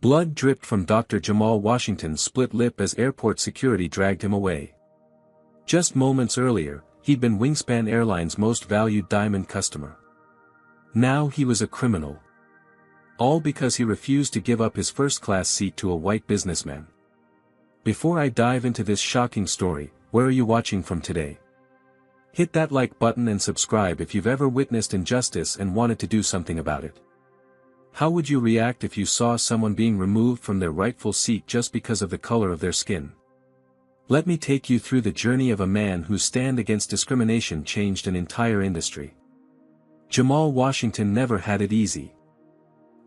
Blood dripped from Dr. Jamal Washington's split lip as airport security dragged him away. Just moments earlier, he'd been Wingspan Airlines' most valued diamond customer. Now he was a criminal. All because he refused to give up his first-class seat to a white businessman. Before I dive into this shocking story, where are you watching from today? Hit that like button and subscribe if you've ever witnessed injustice and wanted to do something about it. How would you react if you saw someone being removed from their rightful seat just because of the color of their skin? Let me take you through the journey of a man whose stand against discrimination changed an entire industry. Jamal Washington never had it easy.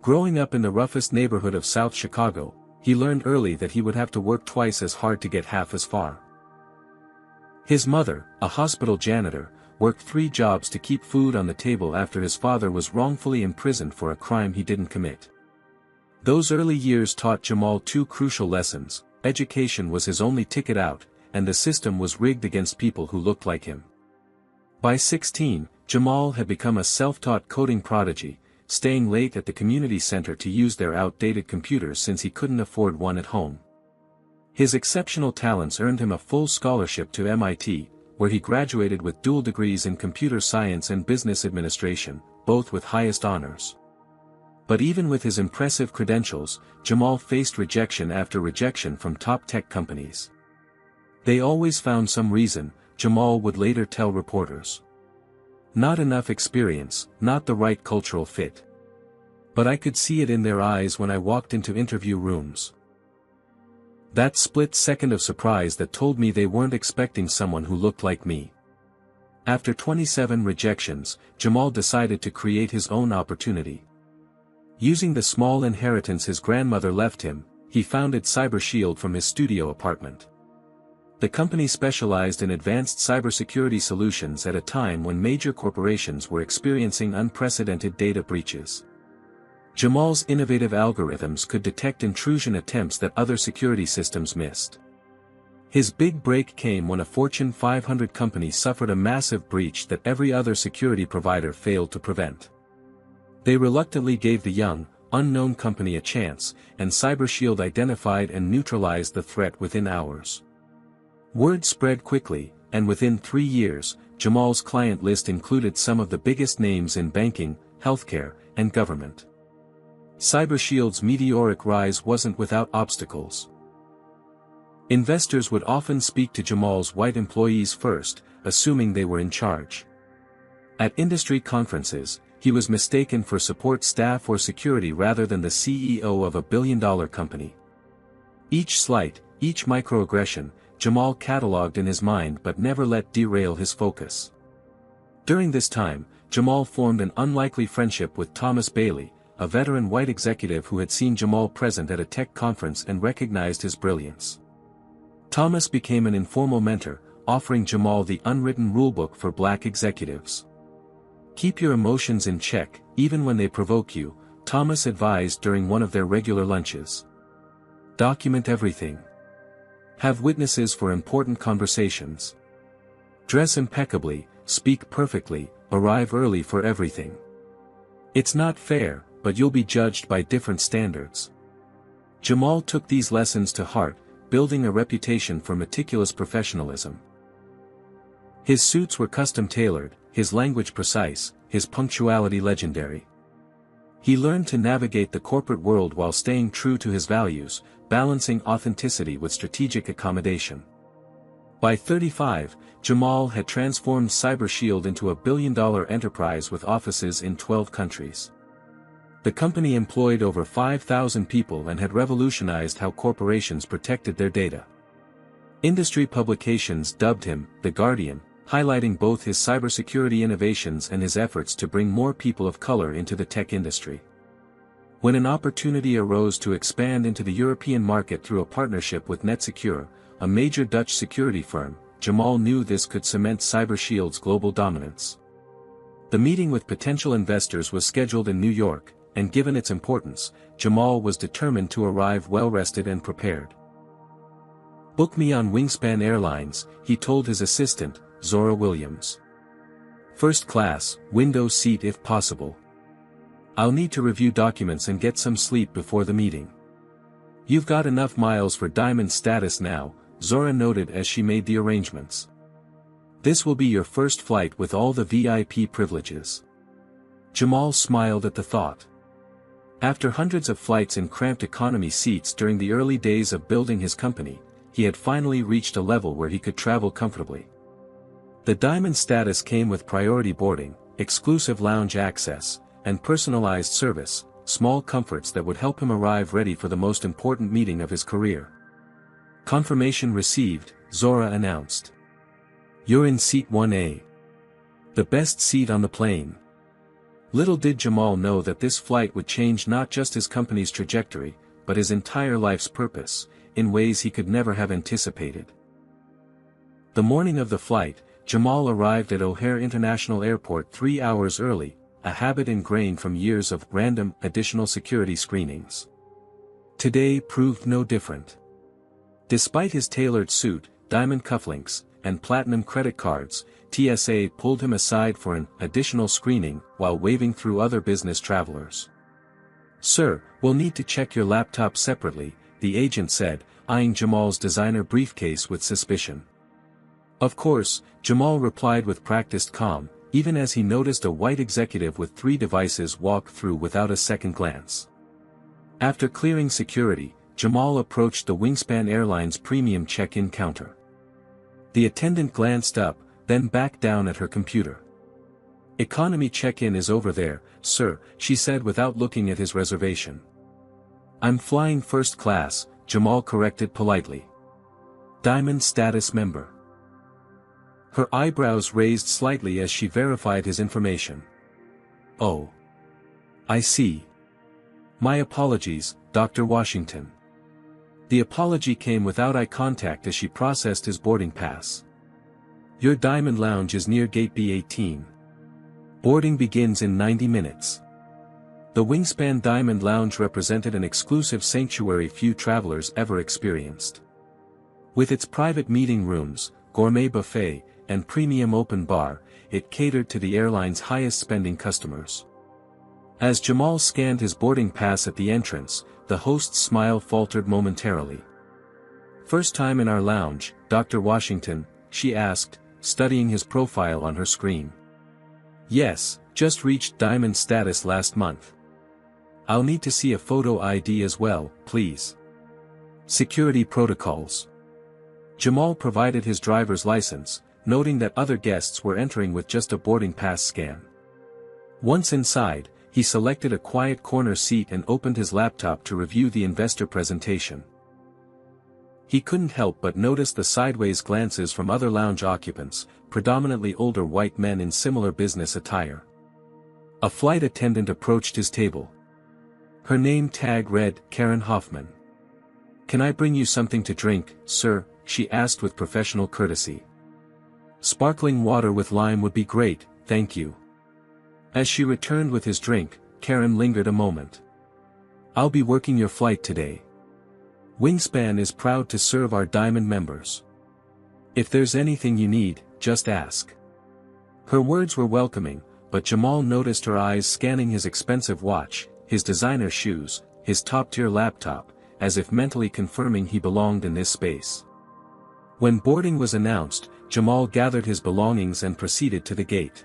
Growing up in the roughest neighborhood of South Chicago, he learned early that he would have to work twice as hard to get half as far. His mother, a hospital janitor, worked 3 jobs to keep food on the table after his father was wrongfully imprisoned for a crime he didn't commit. Those early years taught Jamal 2 crucial lessons: education was his only ticket out, and the system was rigged against people who looked like him. By 16, Jamal had become a self-taught coding prodigy, staying late at the community center to use their outdated computers since he couldn't afford one at home. His exceptional talents earned him a full scholarship to MIT, where he graduated with dual degrees in computer science and business administration, both with highest honors. But even with his impressive credentials, Jamal faced rejection after rejection from top tech companies. They always found some reason, Jamal would later tell reporters. Not enough experience, not the right cultural fit. But I could see it in their eyes when I walked into interview rooms. That split second of surprise that told me they weren't expecting someone who looked like me. After 27 rejections, Jamal decided to create his own opportunity. Using the small inheritance his grandmother left him, he founded CyberShield from his studio apartment. The company specialized in advanced cybersecurity solutions at a time when major corporations were experiencing unprecedented data breaches. Jamal's innovative algorithms could detect intrusion attempts that other security systems missed. His big break came when a Fortune 500 company suffered a massive breach that every other security provider failed to prevent. They reluctantly gave the young, unknown company a chance, and CyberShield identified and neutralized the threat within hours. Word spread quickly, and within 3 years, Jamal's client list included some of the biggest names in banking, healthcare, and government. CyberShield's meteoric rise wasn't without obstacles. Investors would often speak to Jamal's white employees first, assuming they were in charge. At industry conferences, he was mistaken for support staff or security rather than the CEO of a billion-dollar company. Each slight, each microaggression, Jamal cataloged in his mind but never let derail his focus. During this time, Jamal formed an unlikely friendship with Thomas Bailey, a veteran white executive who had seen Jamal present at a tech conference and recognized his brilliance. Thomas became an informal mentor, offering Jamal the unwritten rulebook for black executives. Keep your emotions in check, even when they provoke you, Thomas advised during one of their regular lunches. Document everything. Have witnesses for important conversations. Dress impeccably, speak perfectly, arrive early for everything. It's not fair, but you'll be judged by different standards. Jamal took these lessons to heart, building a reputation for meticulous professionalism. His suits were custom-tailored, his language precise, his punctuality legendary. He learned to navigate the corporate world while staying true to his values, balancing authenticity with strategic accommodation. By 35, Jamal had transformed CyberShield into a billion-dollar enterprise with offices in 12 countries. The company employed over 5,000 people and had revolutionized how corporations protected their data. Industry publications dubbed him The Guardian, highlighting both his cybersecurity innovations and his efforts to bring more people of color into the tech industry. When an opportunity arose to expand into the European market through a partnership with NetSecure, a major Dutch security firm, Jamal knew this could cement CyberShield's global dominance. The meeting with potential investors was scheduled in New York, and given its importance, Jamal was determined to arrive well-rested and prepared. "Book me on Wingspan Airlines," he told his assistant, Zora Williams. "First class, window seat if possible. I'll need to review documents and get some sleep before the meeting." You've got enough miles for diamond status now, Zora noted as she made the arrangements. This will be your first flight with all the VIP privileges. Jamal smiled at the thought. After hundreds of flights in cramped economy seats during the early days of building his company, he had finally reached a level where he could travel comfortably. The diamond status came with priority boarding, exclusive lounge access, and personalized service, small comforts that would help him arrive ready for the most important meeting of his career. Confirmation received, Zora announced. You're in seat 1A. The best seat on the plane. Little did Jamal know that this flight would change not just his company's trajectory, but his entire life's purpose, in ways he could never have anticipated. The morning of the flight, Jamal arrived at O'Hare International Airport 3 hours early, a habit ingrained from years of random, additional security screenings. Today proved no different. Despite his tailored suit, diamond cufflinks, and platinum credit cards, TSA pulled him aside for an additional screening while waving through other business travelers. "Sir, we'll need to check your laptop separately," the agent said, eyeing Jamal's designer briefcase with suspicion. Of course, Jamal replied with practiced calm, even as he noticed a white executive with 3 devices walk through without a second glance. After clearing security, Jamal approached the Wingspan Airlines premium check-in counter. The attendant glanced up, then back down at her computer. "Economy check-in is over there, sir," she said without looking at his reservation. "I'm flying first class," Jamal corrected politely. "Diamond status member." Her eyebrows raised slightly as she verified his information. "Oh. I see. My apologies, Dr. Washington." The apology came without eye contact as she processed his boarding pass. "Your Diamond Lounge is near Gate B18. Boarding begins in 90 minutes. The Wingspan Diamond Lounge represented an exclusive sanctuary few travelers ever experienced. With its private meeting rooms, gourmet buffet, and premium open bar, it catered to the airline's highest-spending customers. As Jamal scanned his boarding pass at the entrance, the host's smile faltered momentarily. "First time in our lounge, Dr. Washington?" she asked, studying his profile on her screen. "Yes, just reached diamond status last month." "I'll need to see a photo ID as well, please." Security protocols. Jamal provided his driver's license, noting that other guests were entering with just a boarding pass scan. Once inside, he selected a quiet corner seat and opened his laptop to review the investor presentation. He couldn't help but notice the sideways glances from other lounge occupants, predominantly older white men in similar business attire. A flight attendant approached his table. Her name tag read, Karen Hoffman. "Can I bring you something to drink, sir?" she asked with professional courtesy. "Sparkling water with lime would be great, thank you." As she returned with his drink, Karen lingered a moment. "I'll be working your flight today. Wingspan is proud to serve our Diamond members. If there's anything you need, just ask." Her words were welcoming, but Jamal noticed her eyes scanning his expensive watch, his designer shoes, his top-tier laptop, as if mentally confirming he belonged in this space. When boarding was announced, Jamal gathered his belongings and proceeded to the gate.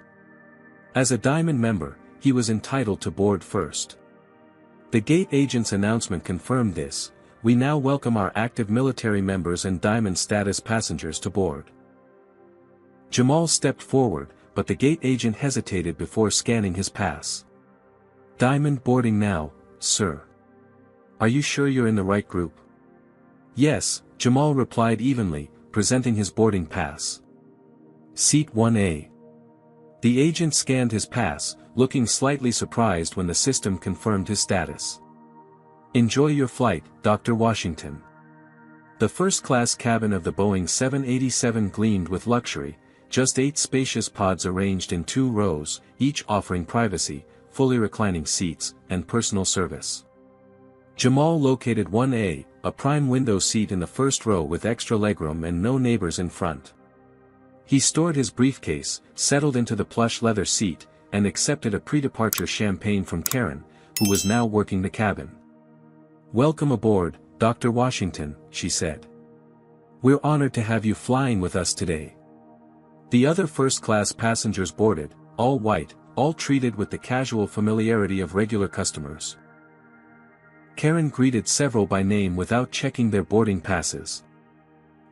As a Diamond member, he was entitled to board first. The gate agent's announcement confirmed this. "We now welcome our active military members and Diamond status passengers to board." Jamal stepped forward, but the gate agent hesitated before scanning his pass. "Diamond boarding now, sir. Are you sure you're in the right group?" "Yes," Jamal replied evenly, presenting his boarding pass. "Seat 1A." The agent scanned his pass, looking slightly surprised when the system confirmed his status. "Enjoy your flight, Dr. Washington." The first-class cabin of the Boeing 787 gleamed with luxury, just 8 spacious pods arranged in 2 rows, each offering privacy, fully reclining seats, and personal service. Jamal located 1A, a prime window seat in the first row with extra legroom and no neighbors in front. He stored his briefcase, settled into the plush leather seat, and accepted a pre-departure champagne from Karen, who was now working the cabin. "Welcome aboard, Dr. Washington," she said. "We're honored to have you flying with us today." The other first-class passengers boarded, all white, all treated with the casual familiarity of regular customers. Karen greeted several by name without checking their boarding passes.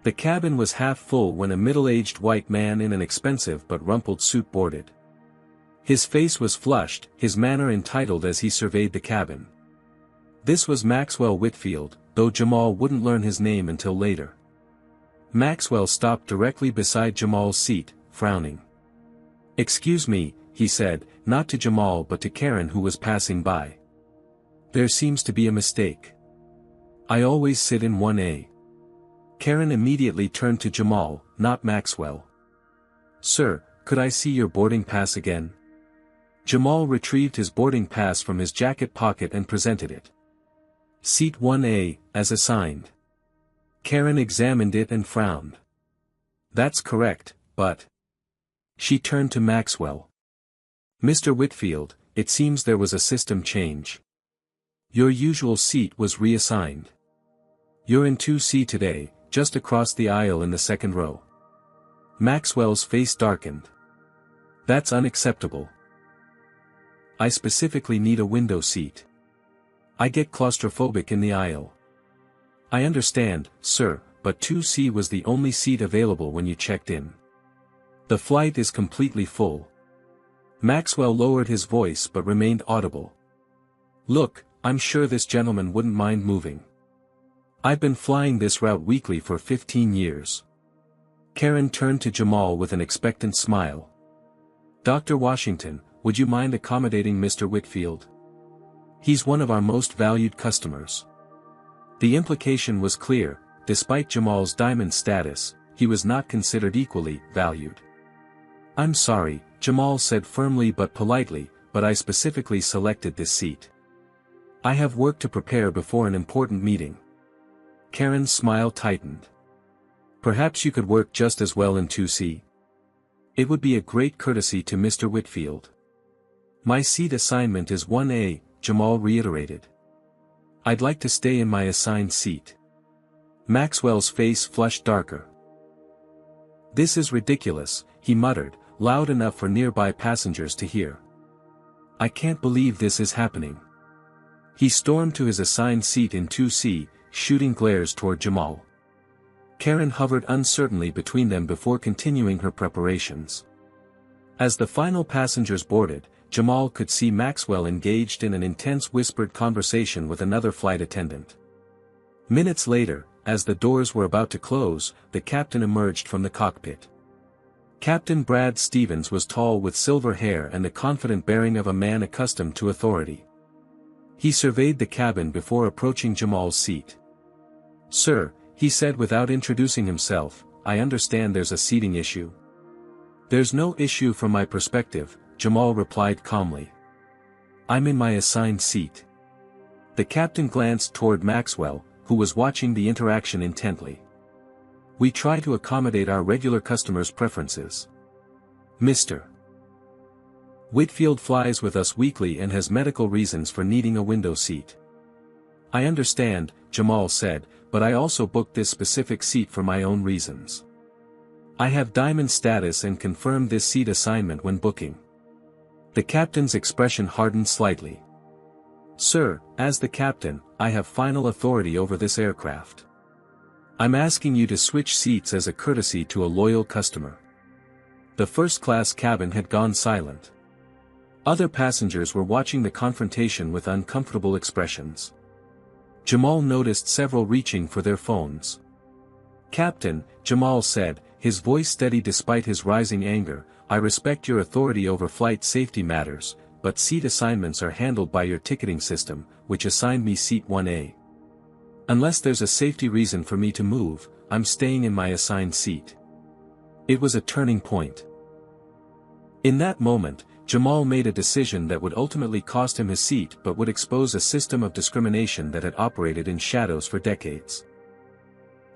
The cabin was half full when a middle-aged white man in an expensive but rumpled suit boarded. His face was flushed, his manner entitled as he surveyed the cabin. This was Maxwell Whitfield, though Jamal wouldn't learn his name until later. Maxwell stopped directly beside Jamal's seat, frowning. "Excuse me," he said, not to Jamal but to Karen who was passing by. "There seems to be a mistake. I always sit in 1A. Karen immediately turned to Jamal, not Maxwell. "Sir, could I see your boarding pass again?" Jamal retrieved his boarding pass from his jacket pocket and presented it. "Seat 1A, as assigned." Karen examined it and frowned. "That's correct, but..." She turned to Maxwell. "Mr. Whitfield, it seems there was a system change. Your usual seat was reassigned. You're in 2C today, just across the aisle in the second row." Maxwell's face darkened. "That's unacceptable. I specifically need a window seat. I get claustrophobic in the aisle." "I understand, sir, but 2C was the only seat available when you checked in. The flight is completely full." Maxwell lowered his voice but remained audible. "Look, I'm sure this gentleman wouldn't mind moving. I've been flying this route weekly for 15 years. Karen turned to Jamal with an expectant smile. "Dr. Washington, would you mind accommodating Mr. Whitfield? He's one of our most valued customers." The implication was clear, despite Jamal's diamond status, he was not considered equally valued. "I'm sorry," Jamal said firmly but politely, "but I specifically selected this seat. I have work to prepare before an important meeting." Karen's smile tightened. "Perhaps you could work just as well in 2C. It would be a great courtesy to Mr. Whitfield." "My seat assignment is 1A, Jamal reiterated. "I'd like to stay in my assigned seat." Maxwell's face flushed darker. "This is ridiculous," he muttered, loud enough for nearby passengers to hear. "I can't believe this is happening." He stormed to his assigned seat in 2C, shooting glares toward Jamal. Karen hovered uncertainly between them before continuing her preparations. As the final passengers boarded, Jamal could see Maxwell engaged in an intense whispered conversation with another flight attendant. Minutes later, as the doors were about to close, the captain emerged from the cockpit. Captain Brad Stevens was tall with silver hair and the confident bearing of a man accustomed to authority. He surveyed the cabin before approaching Jamal's seat. "Sir," he said without introducing himself, "I understand there's a seating issue." "There's no issue from my perspective," Jamal replied calmly. "I'm in my assigned seat." The captain glanced toward Maxwell, who was watching the interaction intently. "We try to accommodate our regular customers' preferences. Mr. Whitfield flies with us weekly and has medical reasons for needing a window seat." "I understand," Jamal said, "but I also booked this specific seat for my own reasons. I have diamond status and confirmed this seat assignment when booking." The captain's expression hardened slightly. "Sir, as the captain, I have final authority over this aircraft. I'm asking you to switch seats as a courtesy to a loyal customer." The first-class cabin had gone silent. Other passengers were watching the confrontation with uncomfortable expressions. Jamal noticed several reaching for their phones. "Captain," Jamal said, his voice steady despite his rising anger, "I respect your authority over flight safety matters, but seat assignments are handled by your ticketing system, which assigned me seat 1A. Unless there's a safety reason for me to move, I'm staying in my assigned seat." It was a turning point. In that moment, Jamal made a decision that would ultimately cost him his seat but would expose a system of discrimination that had operated in shadows for decades.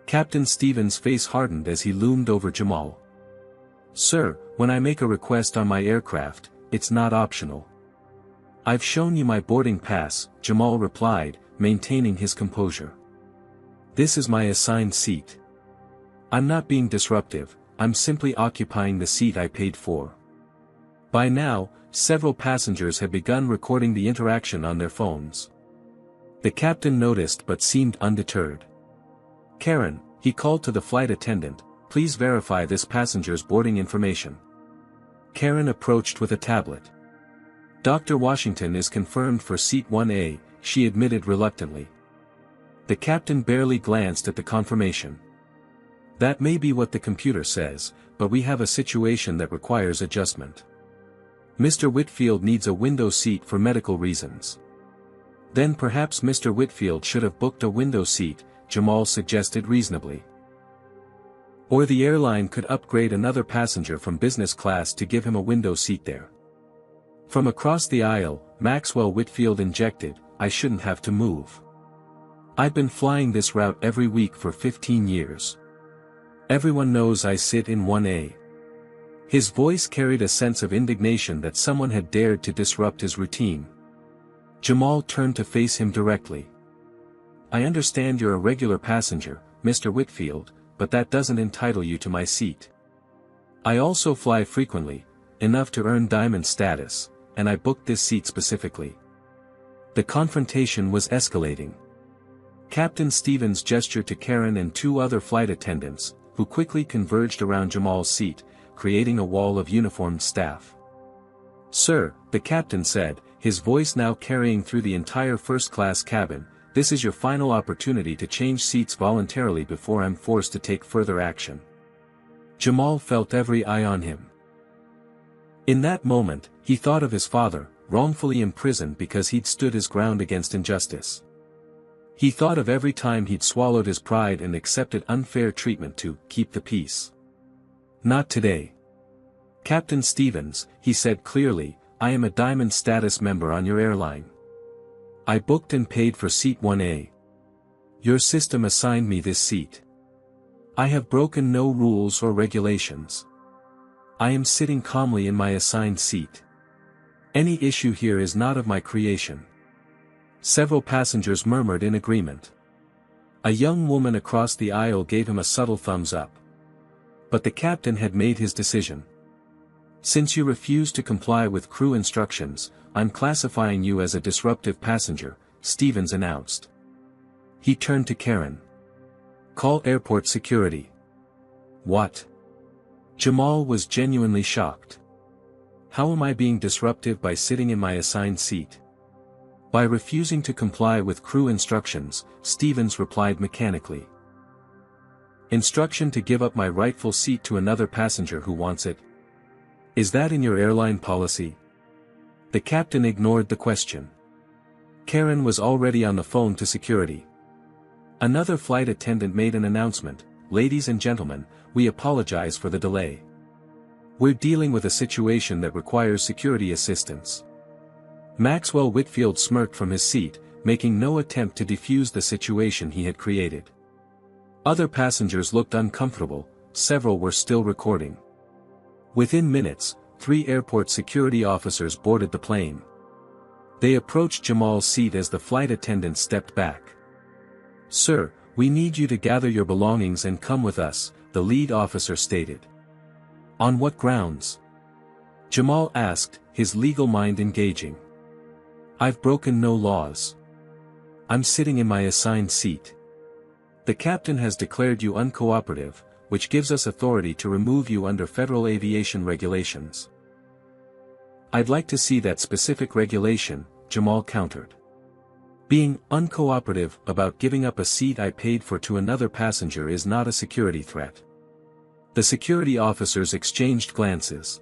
Captain Stevens' face hardened as he loomed over Jamal. "Sir, when I make a request on my aircraft, it's not optional." "I've shown you my boarding pass," Jamal replied, maintaining his composure. This is my assigned seat. I'm not being disruptive, I'm simply occupying the seat I paid for. By now, several passengers had begun recording the interaction on their phones. The captain noticed but seemed undeterred. "Karen," he called to the flight attendant, "please verify this passenger's boarding information." Karen approached with a tablet. "Dr. Washington is confirmed for seat 1A, she admitted reluctantly. The captain barely glanced at the confirmation. "That may be what the computer says, but we have a situation that requires adjustment. Mr. Whitfield needs a window seat for medical reasons." "Then perhaps Mr. Whitfield should have booked a window seat," Jamal suggested reasonably. "Or the airline could upgrade another passenger from business class to give him a window seat there." From across the aisle, Maxwell Whitfield injected, "I shouldn't have to move. I've been flying this route every week for 15 years. Everyone knows I sit in 1A. His voice carried a sense of indignation that someone had dared to disrupt his routine. Jamal turned to face him directly. "I understand you're a regular passenger, Mr. Whitfield, but that doesn't entitle you to my seat. I also fly frequently, enough to earn diamond status, and I booked this seat specifically." The confrontation was escalating. Captain Stevens gestured to Karen and two other flight attendants, who quickly converged around Jamal's seat, creating a wall of uniformed staff. "Sir," the captain said, his voice now carrying through the entire first-class cabin, "this is your final opportunity to change seats voluntarily before I'm forced to take further action." Jamal felt every eye on him. In that moment, he thought of his father, wrongfully imprisoned because he'd stood his ground against injustice. He thought of every time he'd swallowed his pride and accepted unfair treatment to keep the peace. "Not today. Captain Stevens," he said clearly, "I am a diamond status member on your airline. I booked and paid for seat 1A. Your system assigned me this seat. I have broken no rules or regulations. I am sitting calmly in my assigned seat. Any issue here is not of my creation." Several passengers murmured in agreement. A young woman across the aisle gave him a subtle thumbs up. But the captain had made his decision. "Since you refuse to comply with crew instructions, I'm classifying you as a disruptive passenger," Stevens announced. He turned to Karen. "Call airport security." "What?" Jamal was genuinely shocked. "How am I being disruptive by sitting in my assigned seat?" "By refusing to comply with crew instructions," Stevens replied mechanically. "Instruction to give up my rightful seat to another passenger who wants it? Is that in your airline policy?" The captain ignored the question. Karen was already on the phone to security. Another flight attendant made an announcement, "Ladies and gentlemen, we apologize for the delay. We're dealing with a situation that requires security assistance." Maxwell Whitfield smirked from his seat, making no attempt to defuse the situation he had created. Other passengers looked uncomfortable, several were still recording. Within minutes, 3 airport security officers boarded the plane. They approached Jamal's seat as the flight attendant stepped back. "Sir, we need you to gather your belongings and come with us," the lead officer stated. "On what grounds?" Jamal asked, his legal mind engaging. "I've broken no laws. I'm sitting in my assigned seat. The captain has declared you uncooperative, which gives us authority to remove you under federal aviation regulations." "I'd like to see that specific regulation," Jamal countered. "Being uncooperative about giving up a seat I paid for to another passenger is not a security threat." The security officers exchanged glances.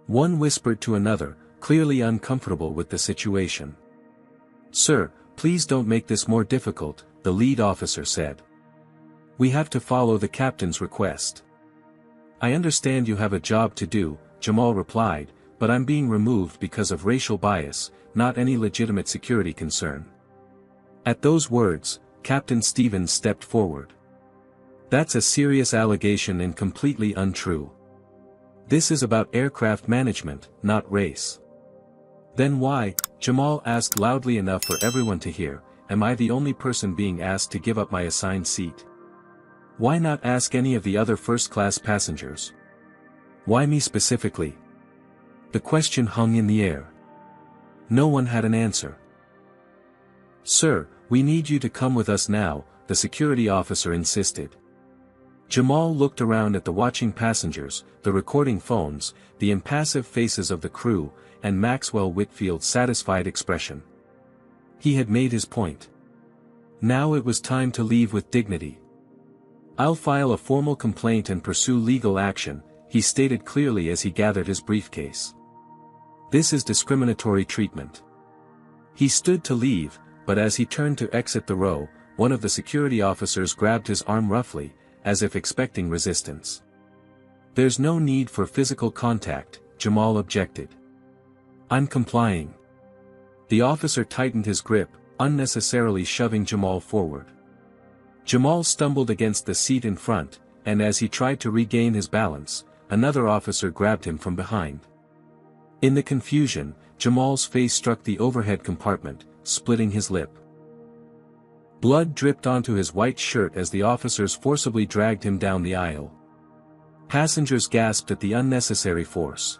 One whispered to another, clearly uncomfortable with the situation. "Sir, please don't make this more difficult," the lead officer said. "We have to follow the captain's request." "I understand you have a job to do," Jamal replied, "but I'm being removed because of racial bias, not any legitimate security concern." At those words, Captain Stevens stepped forward. "That's a serious allegation and completely untrue. This is about aircraft management, not race." "Then why?" Jamal asked loudly enough for everyone to hear, am I the only person being asked to give up my assigned seat? Why not ask any of the other first-class passengers? Why me specifically? The question hung in the air. No one had an answer. Sir, we need you to come with us now, the security officer insisted. Jamal looked around at the watching passengers, the recording phones, the impassive faces of the crew, and Maxwell Whitfield's satisfied expression. He had made his point. Now it was time to leave with dignity. I'll file a formal complaint and pursue legal action, he stated clearly as he gathered his briefcase. This is discriminatory treatment. He stood to leave, but as he turned to exit the row, one of the security officers grabbed his arm roughly, as if expecting resistance. There's no need for physical contact, Jamal objected. I'm complying. The officer tightened his grip, unnecessarily shoving Jamal forward. Jamal stumbled against the seat in front, and as he tried to regain his balance, another officer grabbed him from behind. In the confusion, Jamal's face struck the overhead compartment, splitting his lip. Blood dripped onto his white shirt as the officers forcibly dragged him down the aisle. Passengers gasped at the unnecessary force.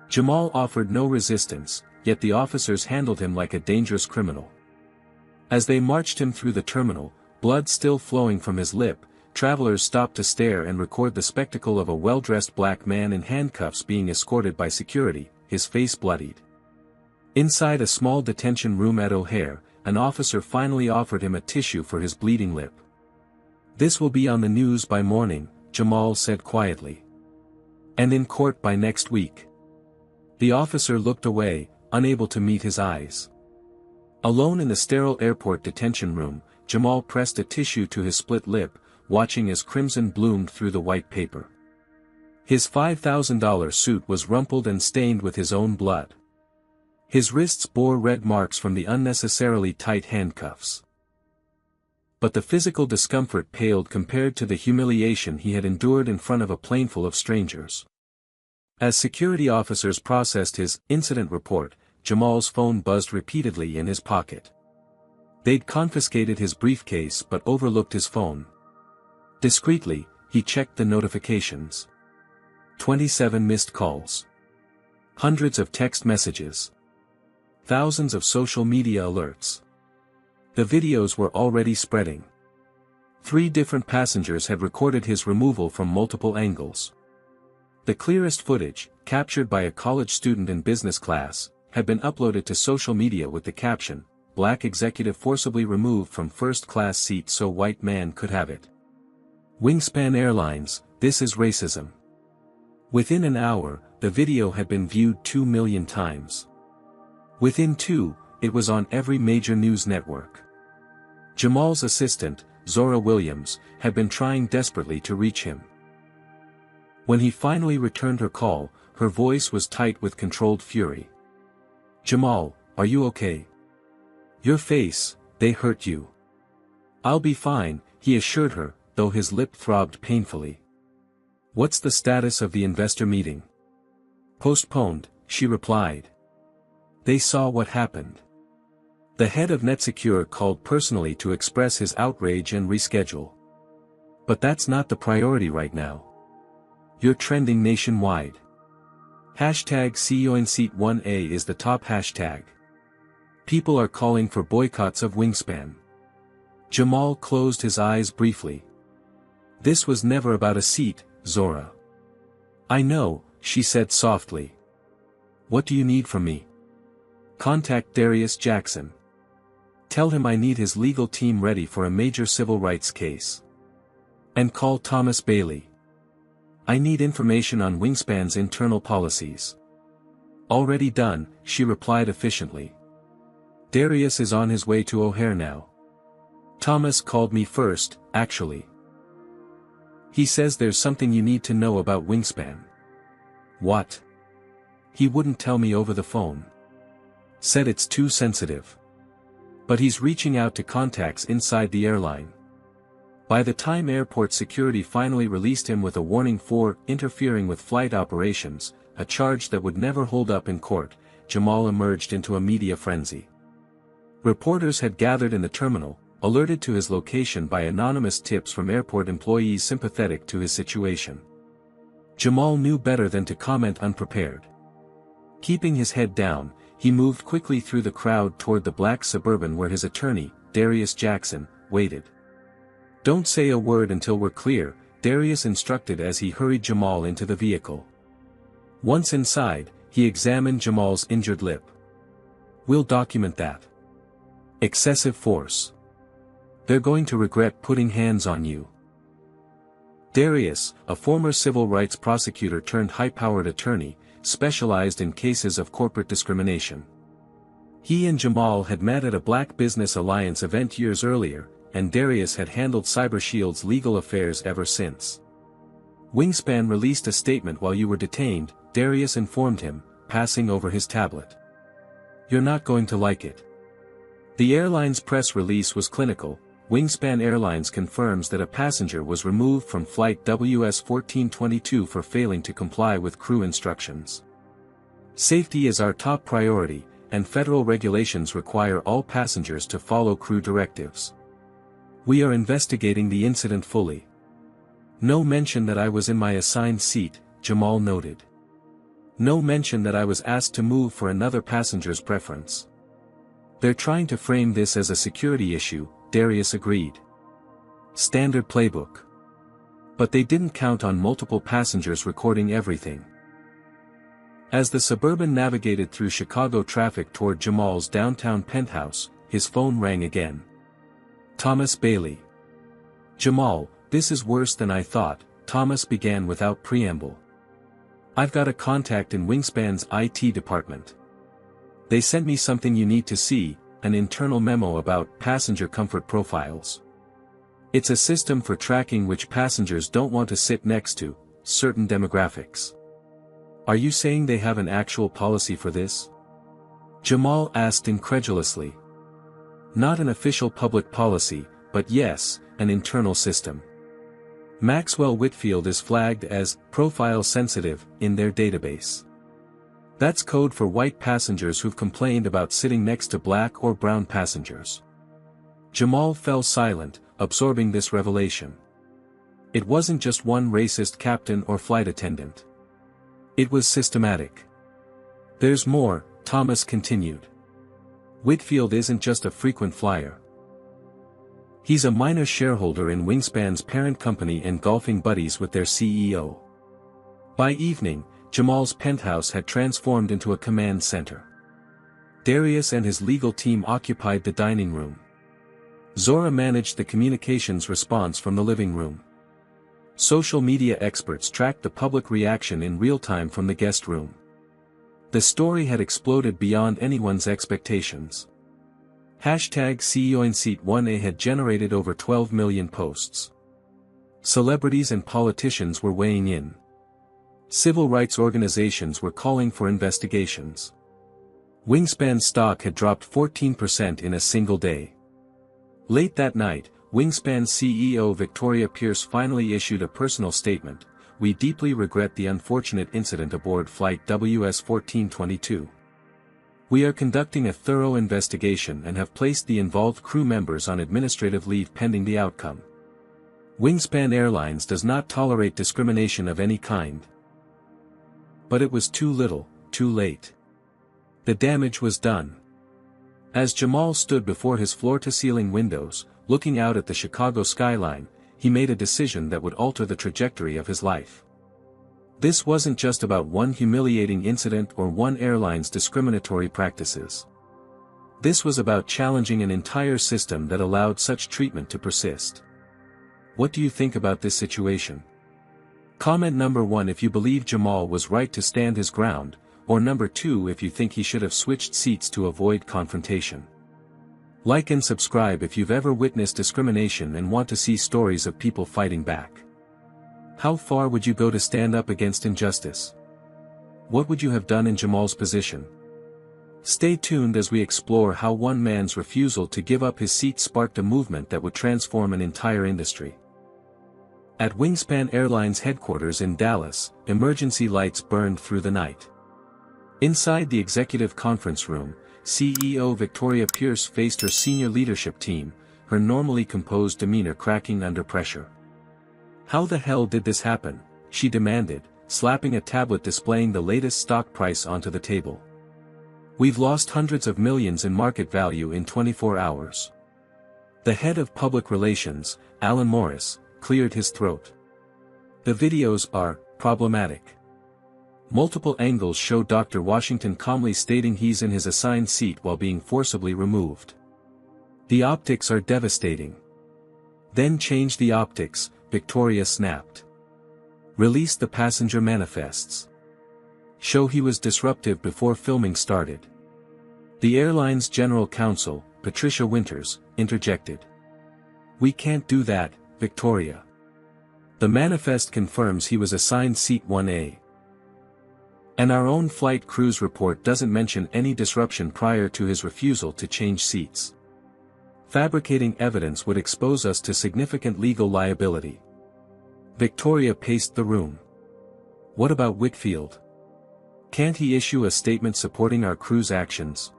Jamal offered no resistance, yet the officers handled him like a dangerous criminal. As they marched him through the terminal, blood still flowing from his lip, travelers stopped to stare and record the spectacle of a well-dressed black man in handcuffs being escorted by security, his face bloodied. Inside a small detention room at O'Hare, an officer finally offered him a tissue for his bleeding lip. This will be on the news by morning, Jamal said quietly. And in court by next week. The officer looked away, unable to meet his eyes. Alone in the sterile airport detention room, Jamal pressed a tissue to his split lip, watching as crimson bloomed through the white paper. His $5,000 suit was rumpled and stained with his own blood. His wrists bore red marks from the unnecessarily tight handcuffs. But the physical discomfort paled compared to the humiliation he had endured in front of a planeful of strangers. As security officers processed his incident report, Jamal's phone buzzed repeatedly in his pocket. They'd confiscated his briefcase but overlooked his phone. Discreetly, he checked the notifications. 27 missed calls. Hundreds of text messages. Thousands of social media alerts. The videos were already spreading. 3 different passengers had recorded his removal from multiple angles. The clearest footage, captured by a college student in business class, had been uploaded to social media with the caption, "Black executive forcibly removed from first-class seat so white man could have it. Wingspan Airlines, this is racism." Within an hour, the video had been viewed 2 million times. Within 2, it was on every major news network. Jamal's assistant, Zora Williams, had been trying desperately to reach him. When he finally returned her call, her voice was tight with controlled fury. "Jamal, are you okay? Your face, they hurt you." "I'll be fine," he assured her, though his lip throbbed painfully. "What's the status of the investor meeting?" "Postponed," she replied. They saw what happened. The head of NetSecure called personally to express his outrage and reschedule. But that's not the priority right now. You're trending nationwide. #CEOInSeat1A is the top hashtag. People are calling for boycotts of Wingspan. Jamal closed his eyes briefly. "This was never about a seat, Zora." "I know," she said softly. "What do you need from me?" "Contact Darius Jackson. Tell him I need his legal team ready for a major civil rights case. And call Thomas Bailey. I need information on Wingspan's internal policies." "Already done," she replied efficiently. "Darius is on his way to O'Hare now. Thomas called me first, actually. He says there's something you need to know about Wingspan." "What?" "He wouldn't tell me over the phone. Said it's too sensitive. But he's reaching out to contacts inside the airline." By the time airport security finally released him with a warning for interfering with flight operations, a charge that would never hold up in court, Jamal emerged into a media frenzy. Reporters had gathered in the terminal, alerted to his location by anonymous tips from airport employees sympathetic to his situation. Jamal knew better than to comment unprepared. Keeping his head down, he moved quickly through the crowd toward the black Suburban where his attorney, Darius Jackson, waited. "Don't say a word until we're clear," Darius instructed as he hurried Jamal into the vehicle. Once inside, he examined Jamal's injured lip. "We'll document that. Excessive force. They're going to regret putting hands on you." Darius, a former civil rights prosecutor turned high-powered attorney, specialized in cases of corporate discrimination. He and Jamal had met at a Black Business Alliance event years earlier, and Darius had handled CyberShield's legal affairs ever since. "Wingspan released a statement while you were detained," Darius informed him, passing over his tablet. "You're not going to like it." The airline's press release was clinical. Wingspan Airlines confirms that a passenger was removed from flight WS-1422 for failing to comply with crew instructions. "Safety is our top priority, and federal regulations require all passengers to follow crew directives. We are investigating the incident fully." "No mention that I was in my assigned seat," Jamal noted. "No mention that I was asked to move for another passenger's preference." "They're trying to frame this as a security issue," Darius agreed. "Standard playbook. But they didn't count on multiple passengers recording everything." As the Suburban navigated through Chicago traffic toward Jamal's downtown penthouse, his phone rang again. Thomas Bailey. "Jamal, this is worse than I thought," Thomas began without preamble. "I've got a contact in Wingspan's IT department. They sent me something you need to see, an internal memo about passenger comfort profiles. It's a system for tracking which passengers don't want to sit next to, certain demographics." "Are you saying they have an actual policy for this?" Jamal asked incredulously. "Not an official public policy, but yes, an internal system. Maxwell Whitfield is flagged as profile sensitive in their database. That's code for white passengers who've complained about sitting next to black or brown passengers." Jamal fell silent, absorbing this revelation. It wasn't just one racist captain or flight attendant. It was systematic. "There's more," Thomas continued. "Whitfield isn't just a frequent flyer. He's a minor shareholder in Wingspan's parent company and golfing buddies with their CEO." By evening, Jamal's penthouse had transformed into a command center. Darius and his legal team occupied the dining room. Zora managed the communications response from the living room. Social media experts tracked the public reaction in real time from the guest room. The story had exploded beyond anyone's expectations. #CEOinSeat1A had generated over 12 million posts. Celebrities and politicians were weighing in. Civil rights organizations were calling for investigations. Wingspan stock had dropped 14% in a single day. Late that night, Wingspan CEO Victoria Pierce finally issued a personal statement. "We deeply regret the unfortunate incident aboard flight WS-1422. We are conducting a thorough investigation and have placed the involved crew members on administrative leave pending the outcome. Wingspan Airlines does not tolerate discrimination of any kind." But it was too little, too late. The damage was done. As Jamal stood before his floor-to-ceiling windows, looking out at the Chicago skyline, he made a decision that would alter the trajectory of his life. This wasn't just about one humiliating incident or one airline's discriminatory practices. This was about challenging an entire system that allowed such treatment to persist. What do you think about this situation? Comment number 1 if you believe Jamal was right to stand his ground, or number 2 if you think he should have switched seats to avoid confrontation. Like and subscribe if you've ever witnessed discrimination and want to see stories of people fighting back. How far would you go to stand up against injustice? What would you have done in Jamal's position? Stay tuned as we explore how one man's refusal to give up his seat sparked a movement that would transform an entire industry. At Wingspan Airlines headquarters in Dallas, emergency lights burned through the night. Inside the executive conference room, CEO Victoria Pierce faced her senior leadership team, her normally composed demeanor cracking under pressure. "How the hell did this happen?" she demanded, slapping a tablet displaying the latest stock price onto the table. "We've lost hundreds of millions in market value in 24 hours. The head of public relations, Alan Morris, cleared his throat. "The videos are problematic. Multiple angles show Dr. Washington calmly stating he's in his assigned seat while being forcibly removed. The optics are devastating." "Then change the optics," Victoria snapped. "Release the passenger manifests. Show he was disruptive before filming started." The airline's general counsel, Patricia Winters, interjected. "We can't do that, Victoria. The manifest confirms he was assigned seat 1A. And our own flight crews report doesn't mention any disruption prior to his refusal to change seats. Fabricating evidence would expose us to significant legal liability." Victoria paced the room. "What about Whitfield? Can't he issue a statement supporting our crew's actions?"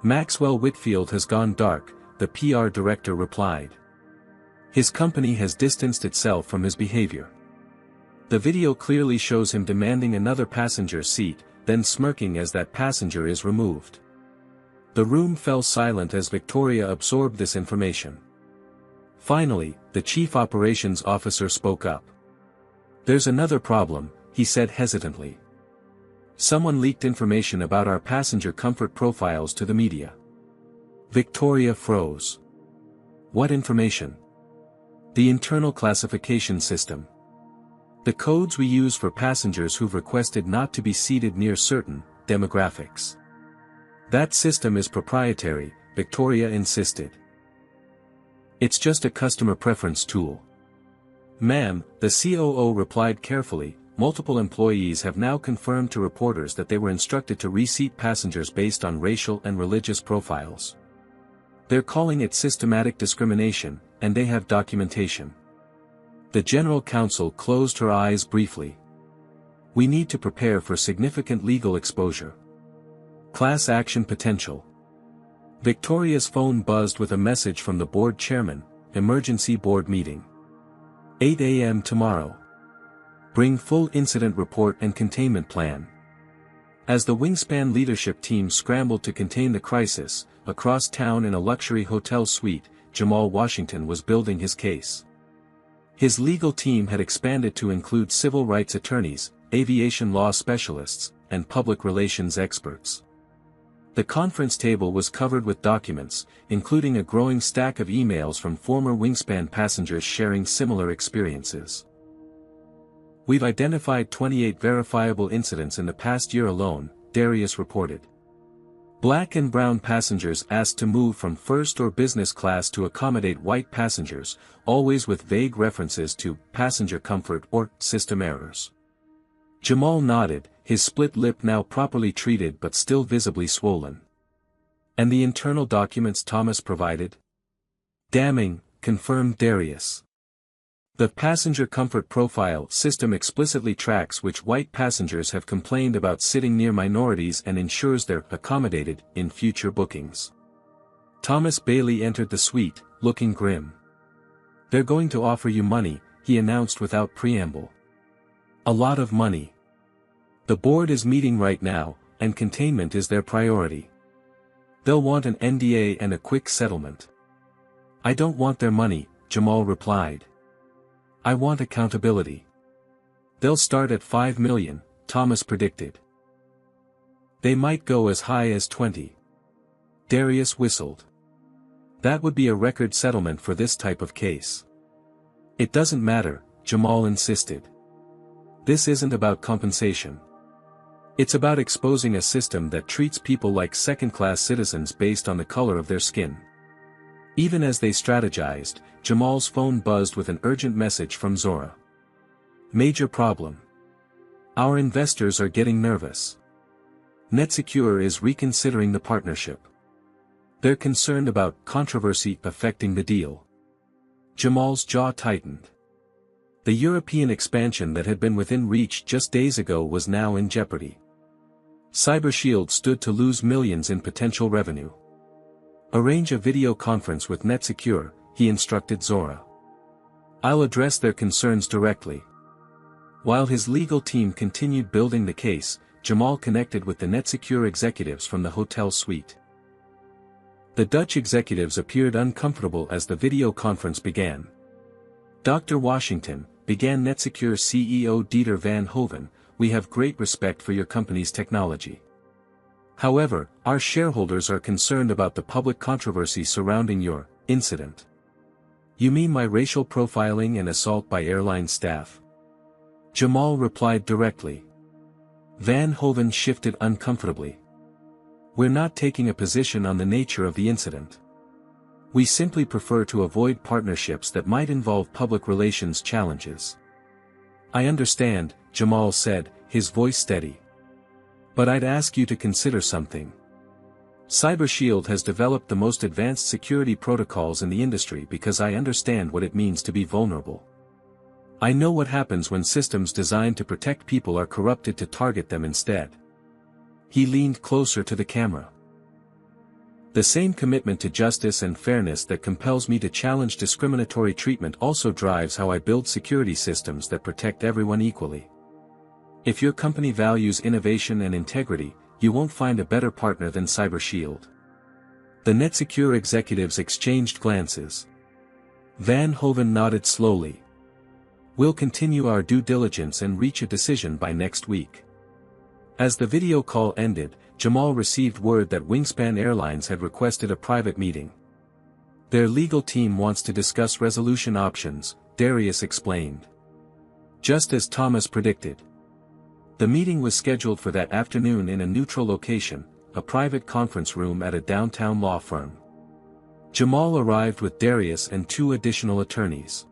"Maxwell Whitfield has gone dark," the PR director replied. "His company has distanced itself from his behavior. The video clearly shows him demanding another passenger seat, then smirking as that passenger is removed." The room fell silent as Victoria absorbed this information. Finally, the chief operations officer spoke up. "There's another problem," he said hesitantly. "Someone leaked information about our passenger comfort profiles to the media." Victoria froze. "What information?" "The internal classification system. The codes we use for passengers who've requested not to be seated near certain demographics. That system is proprietary," Victoria insisted. "It's just a customer preference tool." "Ma'am," the COO replied carefully, "multiple employees have now confirmed to reporters that they were instructed to reseat passengers based on racial and religious profiles. They're calling it systematic discrimination, and they have documentation." The general counsel closed her eyes briefly. "We need to prepare for significant legal exposure. Class action potential." Victoria's phone buzzed with a message from the board chairman, "Emergency board meeting. 8 a.m. tomorrow. Bring full incident report and containment plan." As the Wingspan leadership team scrambled to contain the crisis, across town in a luxury hotel suite, Jamal Washington was building his case. His legal team had expanded to include civil rights attorneys, aviation law specialists, and public relations experts. The conference table was covered with documents, including a growing stack of emails from former Wingspan passengers sharing similar experiences. "We've identified 28 verifiable incidents in the past year alone," Darius reported. Black and brown passengers asked to move from first or business class to accommodate white passengers, always with vague references to passenger comfort or system errors. Jamal nodded, his split lip now properly treated but still visibly swollen. "And the internal documents Thomas provided?" "Damning," confirmed Darius. "The passenger comfort profile system explicitly tracks which white passengers have complained about sitting near minorities and ensures they're accommodated in future bookings." Thomas Bailey entered the suite, looking grim. "They're going to offer you money," he announced without preamble. "A lot of money. The board is meeting right now, and containment is their priority. They'll want an NDA and a quick settlement." "I don't want their money," Jamal replied. "I want accountability." "They'll start at $5 million, Thomas predicted. "They might go as high as 20. Darius whistled. "That would be a record settlement for this type of case." "It doesn't matter," Jamal insisted. "This isn't about compensation. It's about exposing a system that treats people like second-class citizens based on the color of their skin." Even as they strategized, Jamal's phone buzzed with an urgent message from Zora. "Major problem. Our investors are getting nervous. NetSecure is reconsidering the partnership. They're concerned about controversy affecting the deal." Jamal's jaw tightened. The European expansion that had been within reach just days ago was now in jeopardy. CyberShield stood to lose millions in potential revenue. Arrange a video conference with NetSecure, he instructed Zora. I'll address their concerns directly. While his legal team continued building the case, Jamal connected with the NetSecure executives from the hotel suite. The Dutch executives appeared uncomfortable as the video conference began. Dr. Washington, began NetSecure CEO Dieter van Hoven, we have great respect for your company's technology. However, our shareholders are concerned about the public controversy surrounding your incident. You mean my racial profiling and assault by airline staff? Jamal replied directly. Van Hoven shifted uncomfortably. We're not taking a position on the nature of the incident. We simply prefer to avoid partnerships that might involve public relations challenges. I understand, Jamal said, his voice steady. But I'd ask you to consider something. CyberShield has developed the most advanced security protocols in the industry because I understand what it means to be vulnerable. I know what happens when systems designed to protect people are corrupted to target them instead. He leaned closer to the camera. The same commitment to justice and fairness that compels me to challenge discriminatory treatment also drives how I build security systems that protect everyone equally. If your company values innovation and integrity, you won't find a better partner than CyberShield. The NetSecure executives exchanged glances. Van Hoven nodded slowly. We'll continue our due diligence and reach a decision by next week. As the video call ended, Jamal received word that Wingspan Airlines had requested a private meeting. Their legal team wants to discuss resolution options, Darius explained. Just as Thomas predicted. The meeting was scheduled for that afternoon in a neutral location, a private conference room at a downtown law firm. Jamal arrived with Darius and 2 additional attorneys.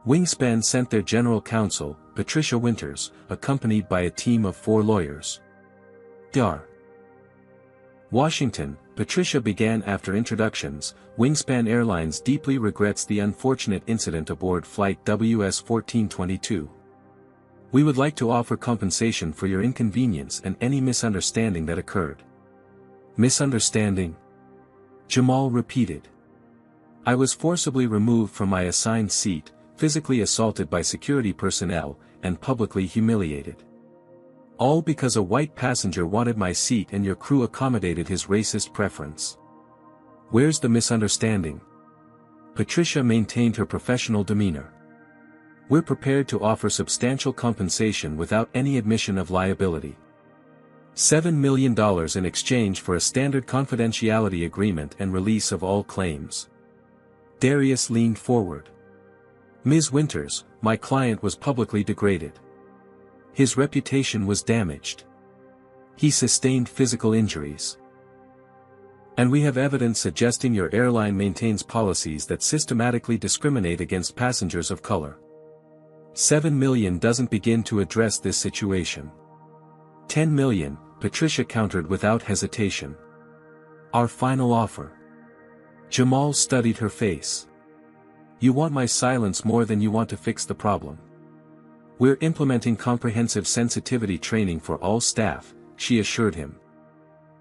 Wingspan sent their general counsel, Patricia Winters, accompanied by a team of 4 lawyers. Dr. Washington, Patricia began after introductions. Wingspan Airlines deeply regrets the unfortunate incident aboard flight WS-1422. We would like to offer compensation for your inconvenience and any misunderstanding that occurred. Misunderstanding? Jamal repeated. I was forcibly removed from my assigned seat, physically assaulted by security personnel, and publicly humiliated. All because a white passenger wanted my seat and your crew accommodated his racist preference. Where's the misunderstanding? Patricia maintained her professional demeanor. We're prepared to offer substantial compensation without any admission of liability. $7 million in exchange for a standard confidentiality agreement and release of all claims. Darius leaned forward. Ms. Winters, my client was publicly degraded. His reputation was damaged. He sustained physical injuries. And we have evidence suggesting your airline maintains policies that systematically discriminate against passengers of color. $7 million doesn't begin to address this situation. $10 million, Patricia countered without hesitation. Our final offer. Jamal studied her face. You want my silence more than you want to fix the problem. We're implementing comprehensive sensitivity training for all staff, she assured him.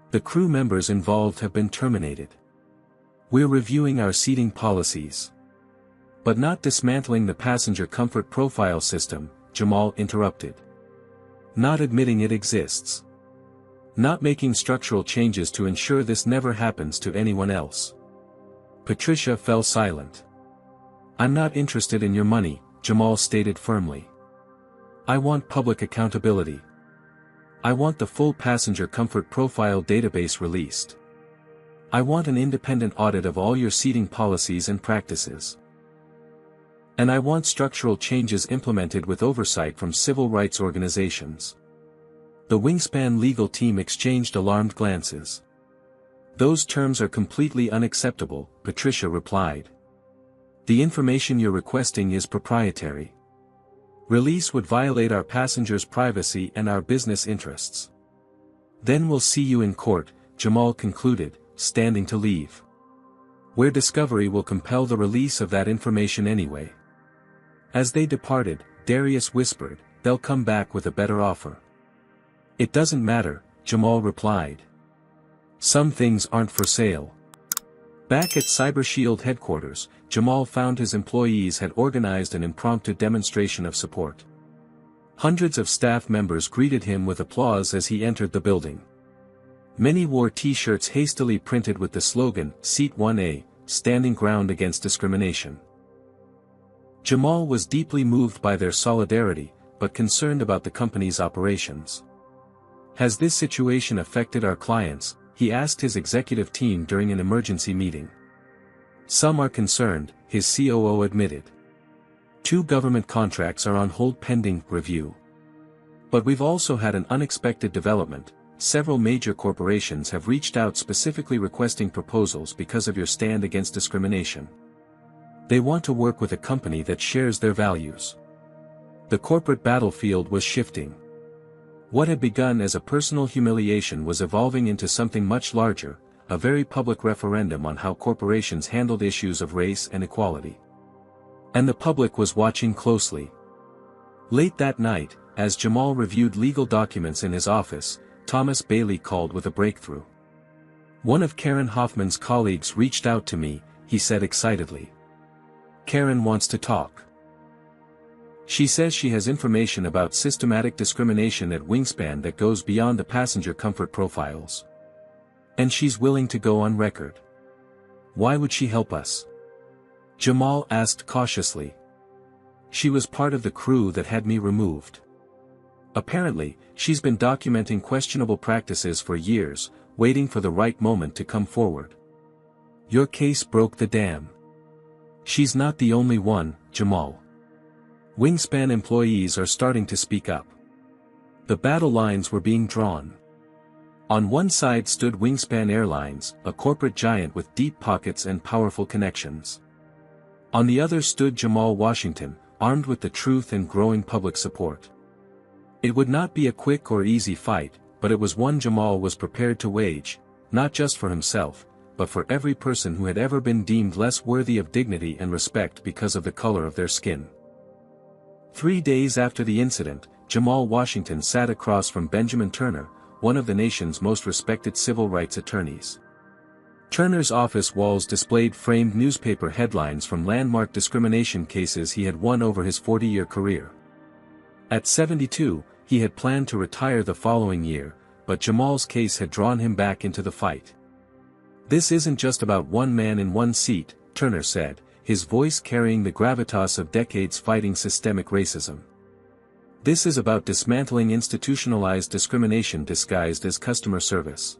The crew members involved have been terminated. We're reviewing our seating policies. But not dismantling the passenger comfort profile system, Jamal interrupted. Not admitting it exists. Not making structural changes to ensure this never happens to anyone else. Patricia fell silent. I'm not interested in your money, Jamal stated firmly. I want public accountability. I want the full passenger comfort profile database released. I want an independent audit of all your seating policies and practices. And I want structural changes implemented with oversight from civil rights organizations. The Wingspan legal team exchanged alarmed glances. Those terms are completely unacceptable, Patricia replied. The information you're requesting is proprietary. Release would violate our passengers' privacy and our business interests. Then we'll see you in court, Jamal concluded, standing to leave. Where discovery will compel the release of that information anyway. As they departed, Darius whispered, they'll come back with a better offer. It doesn't matter, Jamal replied. Some things aren't for sale. Back at CyberShield headquarters, Jamal found his employees had organized an impromptu demonstration of support. Hundreds of staff members greeted him with applause as he entered the building. Many wore T-shirts hastily printed with the slogan, Seat 1A, standing ground against discrimination. Jamal was deeply moved by their solidarity, but concerned about the company's operations. Has this situation affected our clients? He asked his executive team during an emergency meeting. Some are concerned, his COO admitted. 2 government contracts are on hold pending review. But we've also had an unexpected development. Several major corporations have reached out specifically requesting proposals because of your stand against discrimination. They want to work with a company that shares their values. The corporate battlefield was shifting. What had begun as a personal humiliation was evolving into something much larger, a very public referendum on how corporations handled issues of race and equality. And the public was watching closely. Late that night, as Jamal reviewed legal documents in his office, Thomas Bailey called with a breakthrough. One of Karen Hoffman's colleagues reached out to me, he said excitedly. Karen wants to talk. She says she has information about systematic discrimination at Wingspan that goes beyond the passenger comfort profiles. And she's willing to go on record. Why would she help us? Jamal asked cautiously. She was part of the crew that had me removed. Apparently, she's been documenting questionable practices for years, waiting for the right moment to come forward. Your case broke the dam. She's not the only one, Jamal. Wingspan employees are starting to speak up. The battle lines were being drawn. On one side stood Wingspan Airlines, a corporate giant with deep pockets and powerful connections. On the other stood Jamal Washington, armed with the truth and growing public support. It would not be a quick or easy fight, but it was one Jamal was prepared to wage, not just for himself, but for every person who had ever been deemed less worthy of dignity and respect because of the color of their skin. 3 days after the incident, Jamal Washington sat across from Benjamin Turner, one of the nation's most respected civil rights attorneys. Turner's office walls displayed framed newspaper headlines from landmark discrimination cases he had won over his 40-year career. At 72, he had planned to retire the following year, but Jamal's case had drawn him back into the fight. This isn't just about one man in one seat, Turner said, his voice carrying the gravitas of decades fighting systemic racism. This is about dismantling institutionalized discrimination disguised as customer service.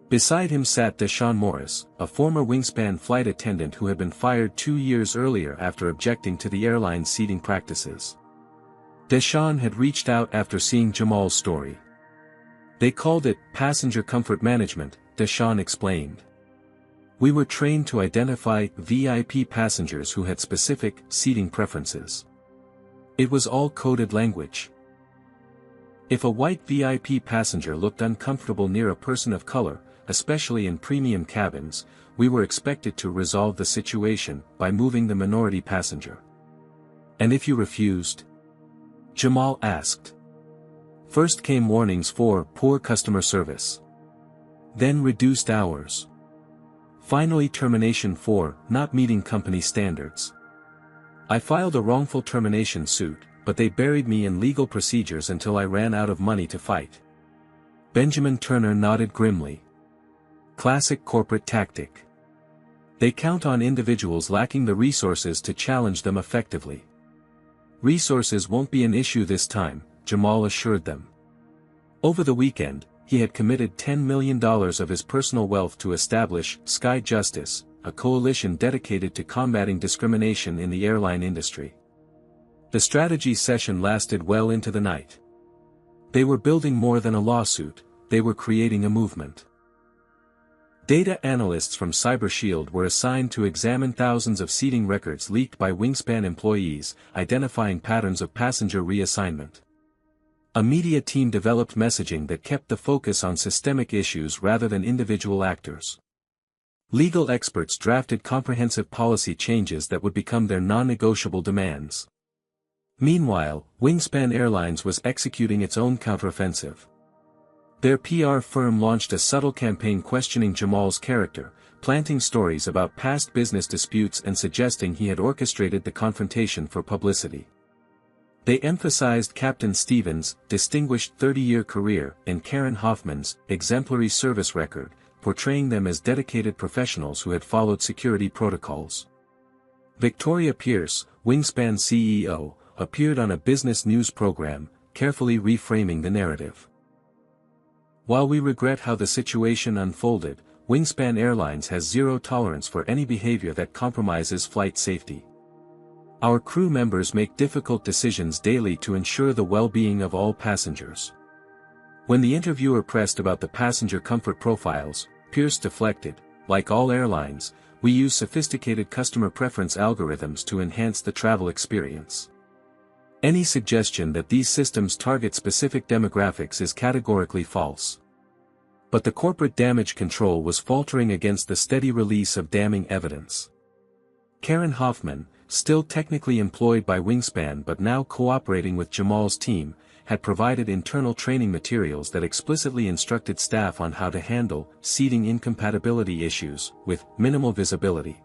Beside him sat Deshaun Morris, a former Wingspan flight attendant who had been fired 2 years earlier after objecting to the airline's seating practices. Deshaun had reached out after seeing Jamal's story. They called it passenger comfort management, Deshaun explained. We were trained to identify VIP passengers who had specific seating preferences. It was all coded language. If a white VIP passenger looked uncomfortable near a person of color, especially in premium cabins, we were expected to resolve the situation by moving the minority passenger. And if you refused? Jamal asked. First came warnings for poor customer service. Then reduced hours. Finally termination for not meeting company standards. I filed a wrongful termination suit, but they buried me in legal procedures until I ran out of money to fight. Benjamin Turner nodded grimly. Classic corporate tactic. They count on individuals lacking the resources to challenge them effectively. Resources won't be an issue this time, Jamal assured them. Over the weekend, he had committed $10 million of his personal wealth to establish Sky Justice, a coalition dedicated to combating discrimination in the airline industry. The strategy session lasted well into the night. They were building more than a lawsuit, they were creating a movement. Data analysts from CyberShield were assigned to examine thousands of seating records leaked by Wingspan employees, identifying patterns of passenger reassignment. A media team developed messaging that kept the focus on systemic issues rather than individual actors. Legal experts drafted comprehensive policy changes that would become their non-negotiable demands. Meanwhile, Wingspan Airlines was executing its own counteroffensive. Their PR firm launched a subtle campaign questioning Jamal's character, planting stories about past business disputes and suggesting he had orchestrated the confrontation for publicity. They emphasized Captain Stevens' distinguished 30-year career and Karen Hoffman's exemplary service record, portraying them as dedicated professionals who had followed security protocols. Victoria Pierce, Wingspan CEO, appeared on a business news program, carefully reframing the narrative. While we regret how the situation unfolded, Wingspan Airlines has zero tolerance for any behavior that compromises flight safety. Our crew members make difficult decisions daily to ensure the well-being of all passengers. When the interviewer pressed about the passenger comfort profiles, Pierce deflected. Like all airlines, we use sophisticated customer preference algorithms to enhance the travel experience. Any suggestion that these systems target specific demographics is categorically false. But the corporate damage control was faltering against the steady release of damning evidence. Karen Hoffman, still technically employed by Wingspan but now cooperating with Jamal's team, had provided internal training materials that explicitly instructed staff on how to handle seating incompatibility issues with minimal visibility.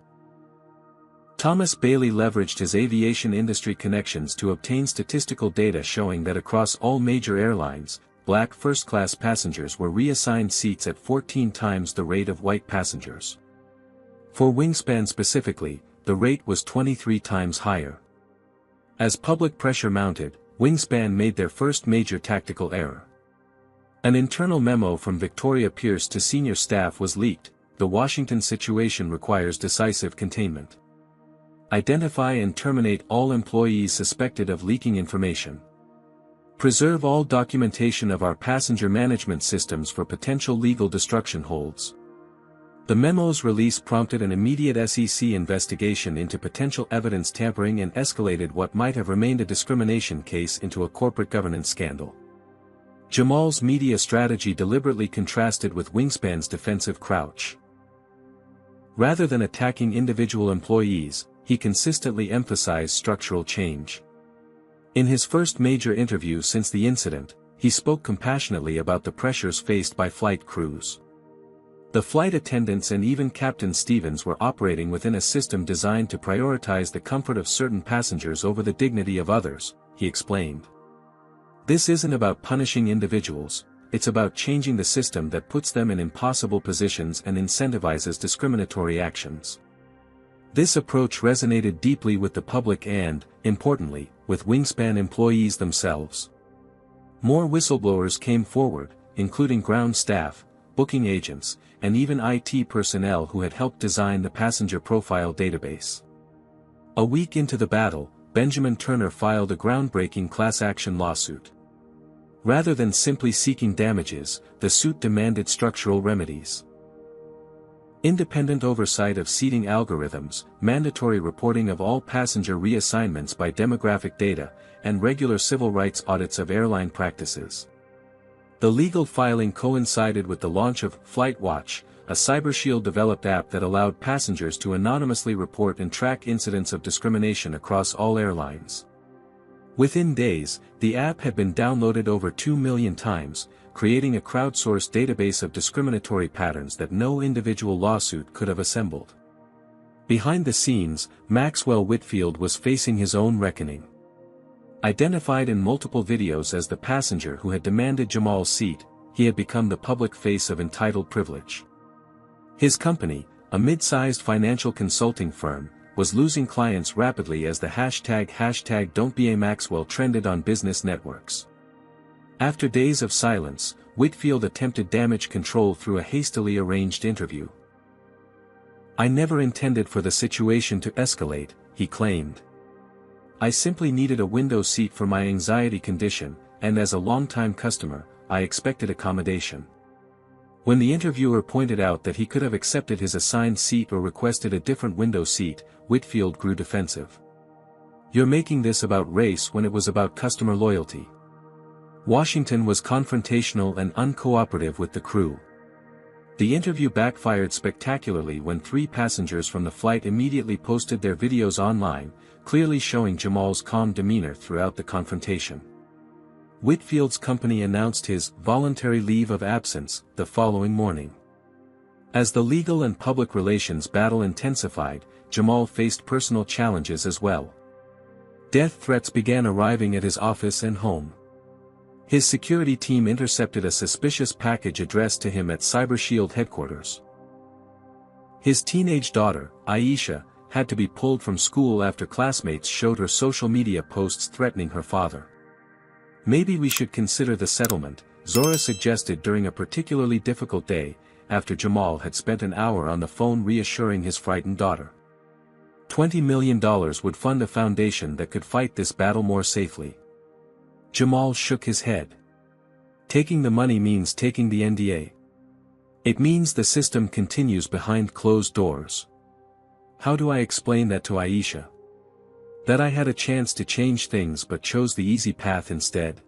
Thomas Bailey leveraged his aviation industry connections to obtain statistical data showing that across all major airlines, black first-class passengers were reassigned seats at 14 times the rate of white passengers. For Wingspan specifically, the rate was 23 times higher. As public pressure mounted, Wingspan made their first major tactical error. An internal memo from Victoria Pierce to senior staff was leaked. The Washington situation requires decisive containment. Identify and terminate all employees suspected of leaking information. Preserve all documentation of our passenger management systems for potential legal destruction holds. The memo's release prompted an immediate SEC investigation into potential evidence tampering and escalated what might have remained a discrimination case into a corporate governance scandal. Jamal's media strategy deliberately contrasted with Wingspan's defensive crouch. Rather than attacking individual employees, he consistently emphasized structural change. In his first major interview since the incident, he spoke compassionately about the pressures faced by flight crews. The flight attendants and even Captain Stevens were operating within a system designed to prioritize the comfort of certain passengers over the dignity of others, he explained. This isn't about punishing individuals, it's about changing the system that puts them in impossible positions and incentivizes discriminatory actions. This approach resonated deeply with the public and, importantly, with Wingspan employees themselves. More whistleblowers came forward, including ground staff, booking agents, and even IT personnel who had helped design the passenger profile database. A week into the battle, Benjamin Turner filed a groundbreaking class action lawsuit. Rather than simply seeking damages, the suit demanded structural remedies. Independent oversight of seating algorithms, mandatory reporting of all passenger reassignments by demographic data, and regular civil rights audits of airline practices. The legal filing coincided with the launch of Flight Watch, a CyberShield-developed app that allowed passengers to anonymously report and track incidents of discrimination across all airlines. Within days, the app had been downloaded over 2 million times, creating a crowdsourced database of discriminatory patterns that no individual lawsuit could have assembled. Behind the scenes, Maxwell Whitfield was facing his own reckoning. Identified in multiple videos as the passenger who had demanded Jamal's seat, he had become the public face of entitled privilege. His company, a mid-sized financial consulting firm, was losing clients rapidly as the hashtag #Don'tBeAMaxwell trended on business networks. After days of silence, Whitfield attempted damage control through a hastily arranged interview. "I never intended for the situation to escalate," he claimed. "I simply needed a window seat for my anxiety condition, and as a longtime customer, I expected accommodation." When the interviewer pointed out that he could have accepted his assigned seat or requested a different window seat, Whitfield grew defensive. "You're making this about race when it was about customer loyalty." Washington was confrontational and uncooperative with the crew. The interview backfired spectacularly when 3 passengers from the flight immediately posted their videos online, clearly showing Jamal's calm demeanor throughout the confrontation. Whitfield's company announced his voluntary leave of absence the following morning. As the legal and public relations battle intensified, Jamal faced personal challenges as well. Death threats began arriving at his office and home. His security team intercepted a suspicious package addressed to him at CyberShield headquarters. His teenage daughter, Aisha, had to be pulled from school after classmates showed her social media posts threatening her father. Maybe we should consider the settlement, Zora suggested during a particularly difficult day, after Jamal had spent an hour on the phone reassuring his frightened daughter. $20 million would fund a foundation that could fight this battle more safely. Jamal shook his head. Taking the money means taking the NDA. It means the system continues behind closed doors. How do I explain that to Aisha? That I had a chance to change things but chose the easy path instead.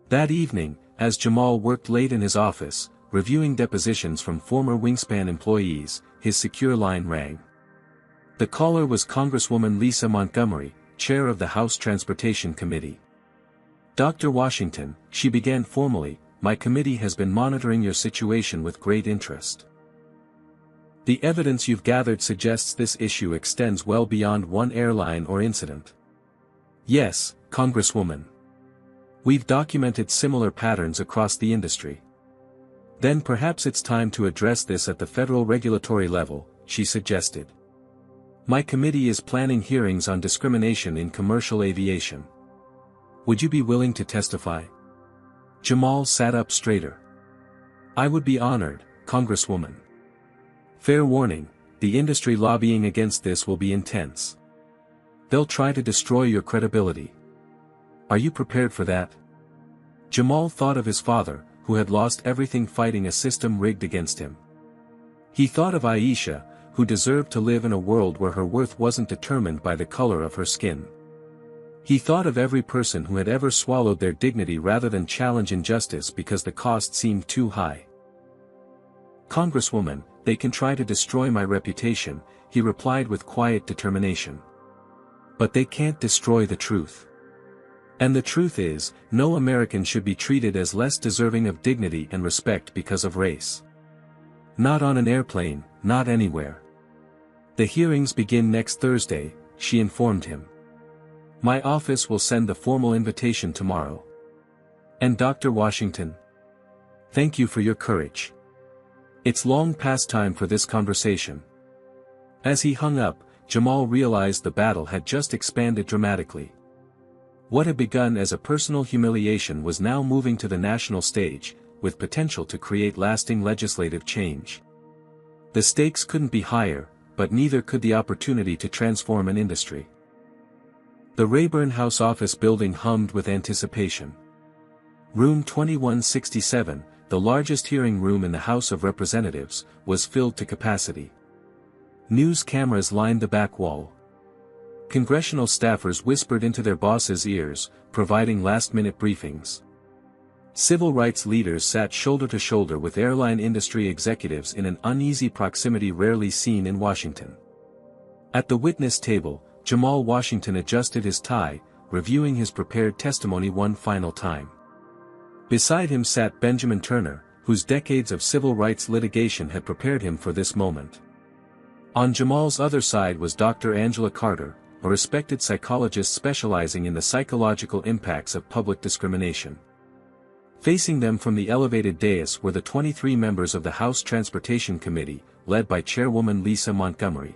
That evening, as Jamal worked late in his office, reviewing depositions from former Wingspan employees, his secure line rang. The caller was Congresswoman Lisa Montgomery, chair of the House Transportation Committee. Dr. Washington, she began formally, my committee has been monitoring your situation with great interest. The evidence you've gathered suggests this issue extends well beyond one airline or incident. Yes, Congresswoman. We've documented similar patterns across the industry. Then perhaps it's time to address this at the federal regulatory level, she suggested. My committee is planning hearings on discrimination in commercial aviation. Would you be willing to testify? Jamal sat up straighter. I would be honored, Congresswoman. Fair warning, the industry lobbying against this will be intense. They'll try to destroy your credibility. Are you prepared for that? Jamal thought of his father, who had lost everything fighting a system rigged against him. He thought of Aisha, who deserved to live in a world where her worth wasn't determined by the color of her skin. He thought of every person who had ever swallowed their dignity rather than challenge injustice because the cost seemed too high. Congresswoman, they can try to destroy my reputation, he replied with quiet determination. But they can't destroy the truth. And the truth is, no American should be treated as less deserving of dignity and respect because of race. Not on an airplane, not anywhere. The hearings begin next Thursday, she informed him. My office will send the formal invitation tomorrow. And Dr. Washington? Thank you for your courage. It's long past time for this conversation. As he hung up, Jamal realized the battle had just expanded dramatically. What had begun as a personal humiliation was now moving to the national stage, with potential to create lasting legislative change. The stakes couldn't be higher, but neither could the opportunity to transform an industry. The Rayburn House office building hummed with anticipation. Room 2167, the largest hearing room in the House of Representatives, was filled to capacity. News cameras lined the back wall. Congressional staffers whispered into their bosses' ears, providing last-minute briefings. Civil rights leaders sat shoulder to shoulder with airline industry executives in an uneasy proximity rarely seen in Washington. At the witness table, Jamal Washington adjusted his tie, reviewing his prepared testimony one final time. Beside him sat Benjamin Turner, whose decades of civil rights litigation had prepared him for this moment. On Jamal's other side was Dr. Angela Carter, a respected psychologist specializing in the psychological impacts of public discrimination. Facing them from the elevated dais were the 23 members of the House Transportation Committee, led by Chairwoman Lisa Montgomery.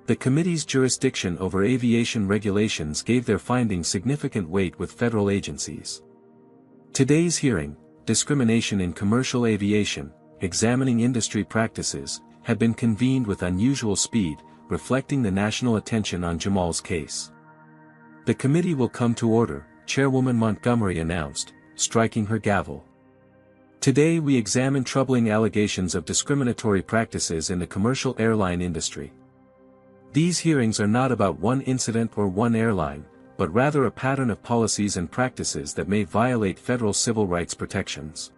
The committee's jurisdiction over aviation regulations gave their findings significant weight with federal agencies. Today's hearing, Discrimination in Commercial Aviation, Examining Industry Practices, had been convened with unusual speed, reflecting the national attention on Jamal's case. The committee will come to order, Chairwoman Montgomery announced, striking her gavel. Today we examine troubling allegations of discriminatory practices in the commercial airline industry. These hearings are not about one incident or one airline, but rather a pattern of policies and practices that may violate federal civil rights protections.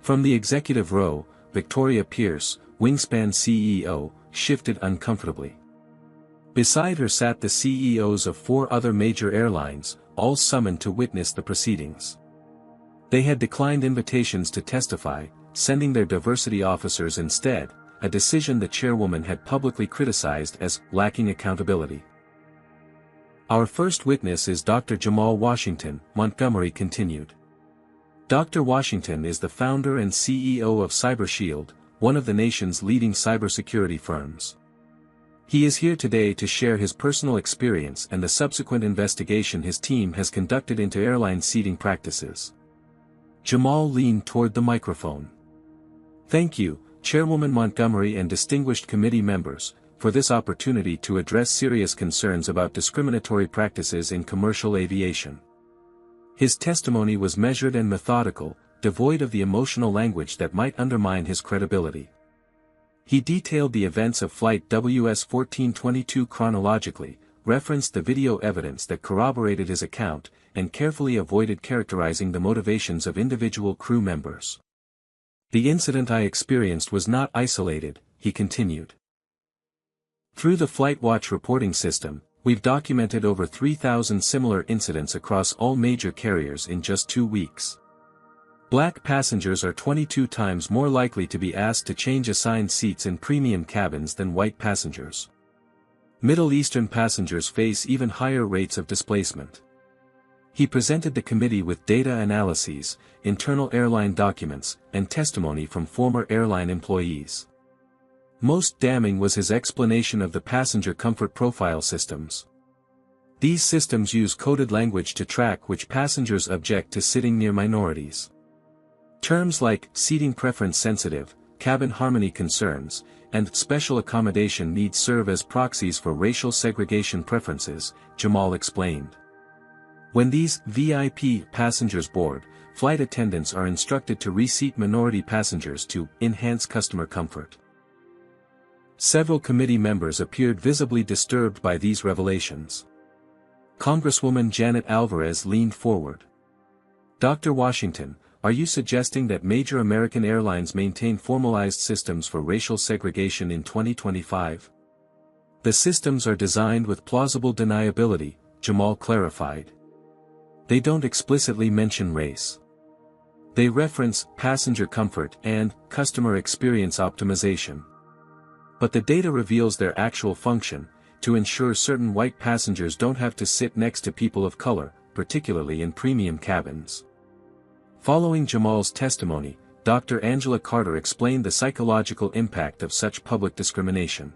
From the executive row, Victoria Pierce, Wingspan CEO, shifted uncomfortably. Beside her sat the CEOs of 4 other major airlines, all summoned to witness the proceedings. They had declined invitations to testify, sending their diversity officers instead, a decision the chairwoman had publicly criticized as lacking accountability. Our first witness is Dr. Jamal Washington, Montgomery continued. Dr. Washington is the founder and CEO of CyberShield, one of the nation's leading cybersecurity firms. He is here today to share his personal experience and the subsequent investigation his team has conducted into airline seating practices. Jamal leaned toward the microphone. Thank you, Chairwoman Montgomery and distinguished committee members, for this opportunity to address serious concerns about discriminatory practices in commercial aviation. His testimony was measured and methodical, devoid of the emotional language that might undermine his credibility. He detailed the events of Flight WS-1422 chronologically, referenced the video evidence that corroborated his account, and carefully avoided characterizing the motivations of individual crew members. The incident I experienced was not isolated, he continued. Through the FlightWatch reporting system, we've documented over 3,000 similar incidents across all major carriers in just 2 weeks. Black passengers are 22 times more likely to be asked to change assigned seats in premium cabins than white passengers. Middle Eastern passengers face even higher rates of displacement. He presented the committee with data analyses, internal airline documents, and testimony from former airline employees. Most damning was his explanation of the passenger comfort profile systems. These systems use coded language to track which passengers object to sitting near minorities. Terms like seating preference sensitive, cabin harmony concerns, and special accommodation needs serve as proxies for racial segregation preferences, Jamal explained. When these VIP passengers board, flight attendants are instructed to reseat minority passengers to enhance customer comfort. Several committee members appeared visibly disturbed by these revelations. Congresswoman Janet Alvarez leaned forward. Dr. Washington, are you suggesting that major American airlines maintain formalized systems for racial segregation in 2025? The systems are designed with plausible deniability, Jamal clarified. They don't explicitly mention race. They reference passenger comfort and customer experience optimization. But the data reveals their actual function, to ensure certain white passengers don't have to sit next to people of color, particularly in premium cabins. Following Jamal's testimony, Dr. Angela Carter explained the psychological impact of such public discrimination.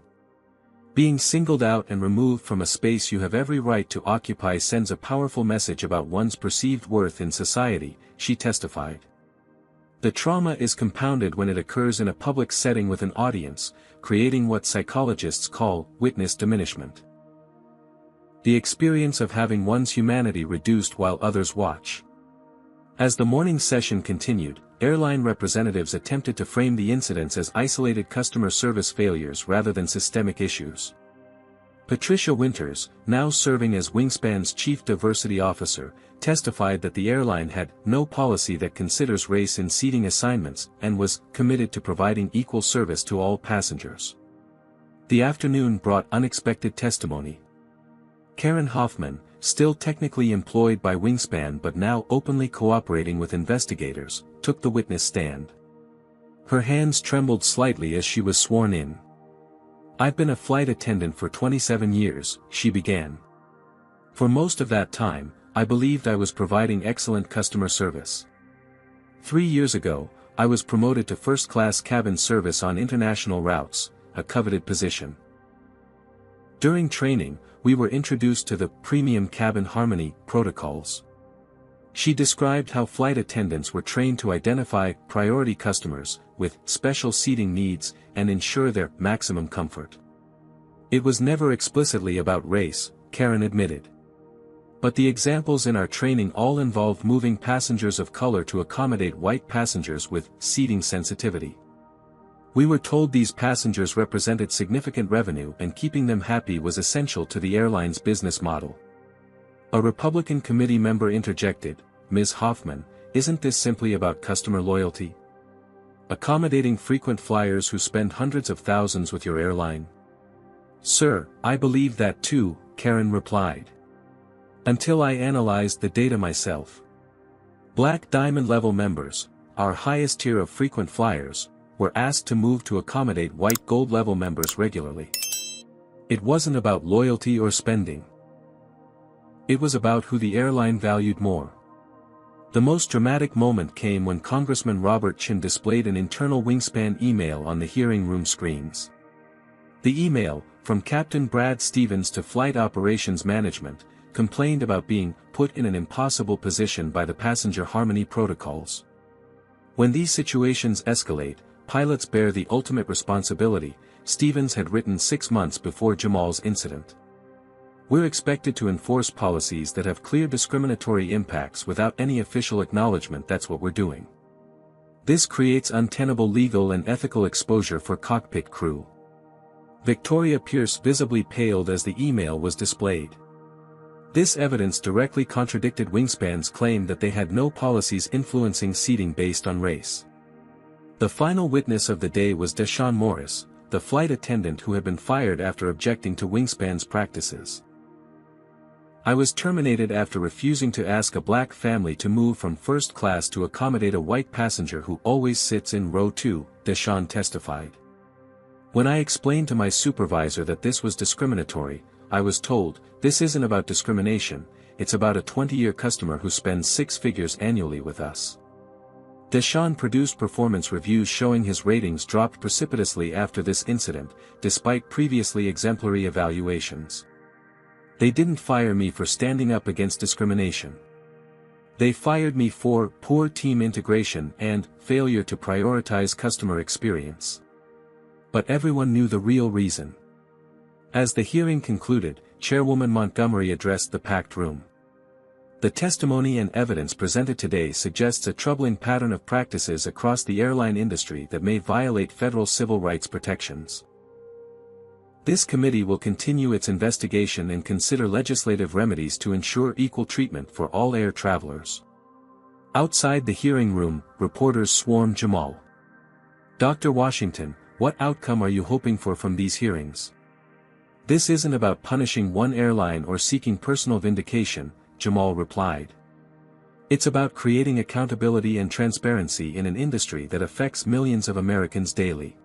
Being singled out and removed from a space you have every right to occupy sends a powerful message about one's perceived worth in society, she testified. The trauma is compounded when it occurs in a public setting with an audience, creating what psychologists call witness diminishment. The experience of having one's humanity reduced while others watch. As the morning session continued, airline representatives attempted to frame the incidents as isolated customer service failures rather than systemic issues. Patricia Winters, now serving as Wingspan's chief diversity officer, testified that the airline had no policy that considers race in seating assignments and was committed to providing equal service to all passengers. The afternoon brought unexpected testimony. Karen Hoffman, still technically employed by Wingspan but now openly cooperating with investigators, took the witness stand. Her hands trembled slightly as she was sworn in. I've been a flight attendant for 27 years, she began. For most of that time, I believed I was providing excellent customer service. 3 years ago, I was promoted to first-class cabin service on international routes, a coveted position. During training, we were introduced to the premium cabin harmony protocols. She described how flight attendants were trained to identify priority customers with special seating needs and ensure their maximum comfort. It was never explicitly about race, Karen admitted. But the examples in our training all involved moving passengers of color to accommodate white passengers with seating sensitivity. We were told these passengers represented significant revenue and keeping them happy was essential to the airline's business model. A Republican committee member interjected, Ms. Hoffman, isn't this simply about customer loyalty? Accommodating frequent flyers who spend hundreds of thousands with your airline? Sir, I believe that too, Karen replied. Until I analyzed the data myself. Black Diamond level members, our highest tier of frequent flyers, were asked to move to accommodate white Gold level members regularly. It wasn't about loyalty or spending. It was about who the airline valued more. The most dramatic moment came when Congressman Robert Chin displayed an internal Wingspan email on the hearing room screens. The email, from Captain Brad Stevens to Flight Operations Management, complained about being put in an impossible position by the passenger harmony protocols. When these situations escalate, pilots bear the ultimate responsibility, Stevens had written 6 months before Jamal's incident. We're expected to enforce policies that have clear discriminatory impacts without any official acknowledgement that's what we're doing. This creates untenable legal and ethical exposure for cockpit crew. Victoria Pierce visibly paled as the email was displayed. This evidence directly contradicted Wingspan's claim that they had no policies influencing seating based on race. The final witness of the day was Deshaun Morris, the flight attendant who had been fired after objecting to Wingspan's practices. I was terminated after refusing to ask a black family to move from first class to accommodate a white passenger who always sits in row 2, Deshaun testified. When I explained to my supervisor that this was discriminatory, I was told, "This isn't about discrimination, it's about a 20-year customer who spends 6 figures annually with us." Deshaun produced performance reviews showing his ratings dropped precipitously after this incident, despite previously exemplary evaluations. They didn't fire me for standing up against discrimination. They fired me for poor team integration and failure to prioritize customer experience. But everyone knew the real reason. As the hearing concluded, Chairwoman Montgomery addressed the packed room. The testimony and evidence presented today suggests a troubling pattern of practices across the airline industry that may violate federal civil rights protections. This committee will continue its investigation and consider legislative remedies to ensure equal treatment for all air travelers. Outside the hearing room, reporters swarmed Jamal. "Dr. Washington, what outcome are you hoping for from these hearings?" "This isn't about punishing one airline or seeking personal vindication," Jamal replied. "It's about creating accountability and transparency in an industry that affects millions of Americans daily.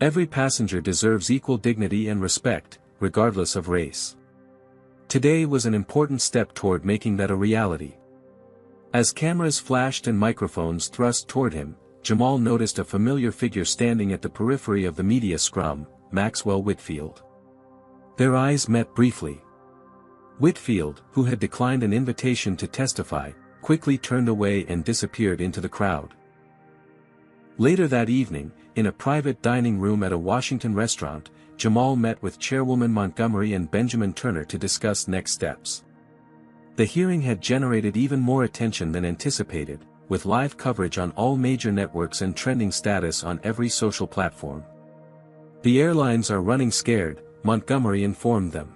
Every passenger deserves equal dignity and respect, regardless of race." Today was an important step toward making that a reality. As cameras flashed and microphones thrust toward him, Jamal noticed a familiar figure standing at the periphery of the media scrum, Maxwell Whitfield. Their eyes met briefly. Whitfield, who had declined an invitation to testify, quickly turned away and disappeared into the crowd. Later that evening, in a private dining room at a Washington restaurant, Jamal met with Chairwoman Montgomery and Benjamin Turner to discuss next steps. The hearing had generated even more attention than anticipated, with live coverage on all major networks and trending status on every social platform. "The airlines are running scared," Montgomery informed them.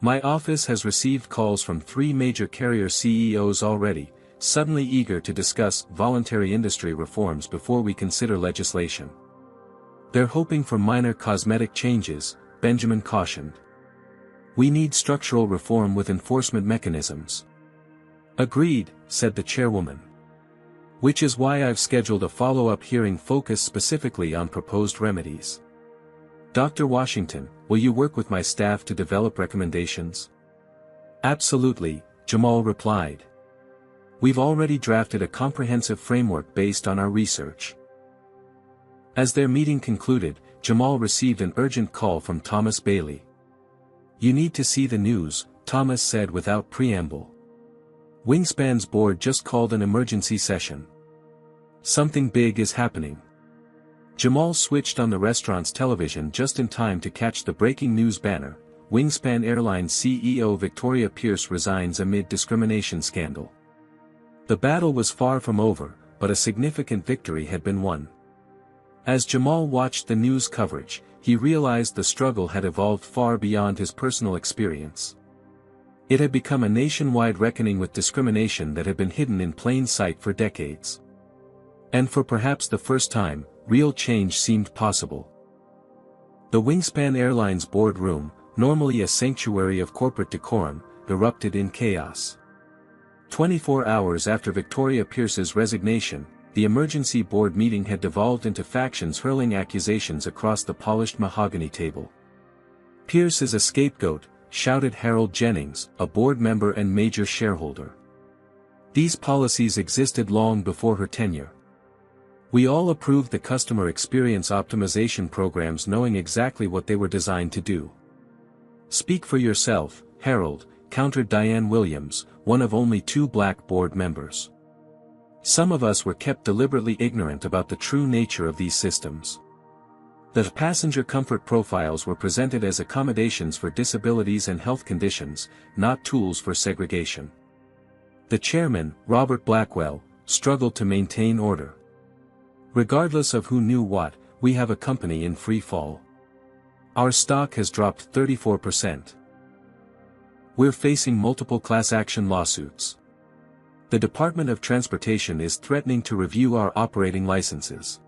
"My office has received calls from 3 major carrier CEOs already, suddenly eager to discuss voluntary industry reforms before we consider legislation. They're hoping for minor cosmetic changes," Benjamin cautioned. "We need structural reform with enforcement mechanisms." "Agreed," said the chairwoman. "Which is why I've scheduled a follow-up hearing focused specifically on proposed remedies. Dr. Washington, will you work with my staff to develop recommendations?" "Absolutely," Jamal replied. "We've already drafted a comprehensive framework based on our research." As their meeting concluded, Jamal received an urgent call from Thomas Bailey. "You need to see the news," Thomas said without preamble. "Wingspan's board just called an emergency session. Something big is happening." Jamal switched on the restaurant's television just in time to catch the breaking news banner: Wingspan Airlines CEO Victoria Pierce resigns amid discrimination scandal. The battle was far from over, but a significant victory had been won. As Jamal watched the news coverage, he realized the struggle had evolved far beyond his personal experience. It had become a nationwide reckoning with discrimination that had been hidden in plain sight for decades. And for perhaps the first time, real change seemed possible. The Wingspan Airlines boardroom, normally a sanctuary of corporate decorum, erupted in chaos. 24 hours after Victoria Pierce's resignation, the emergency board meeting had devolved into factions hurling accusations across the polished mahogany table. "Pierce is a scapegoat," shouted Harold Jennings, a board member and major shareholder. "These policies existed long before her tenure. We all approved the customer experience optimization programs knowing exactly what they were designed to do." "Speak for yourself, Harold," countered Diane Williams, one of only 2 black board members. "Some of us were kept deliberately ignorant about the true nature of these systems. The passenger comfort profiles were presented as accommodations for disabilities and health conditions, not tools for segregation." The chairman, Robert Blackwell, struggled to maintain order. "Regardless of who knew what, we have a company in free fall. Our stock has dropped 34%. We're facing multiple class action lawsuits. The Department of Transportation is threatening to review our operating licenses.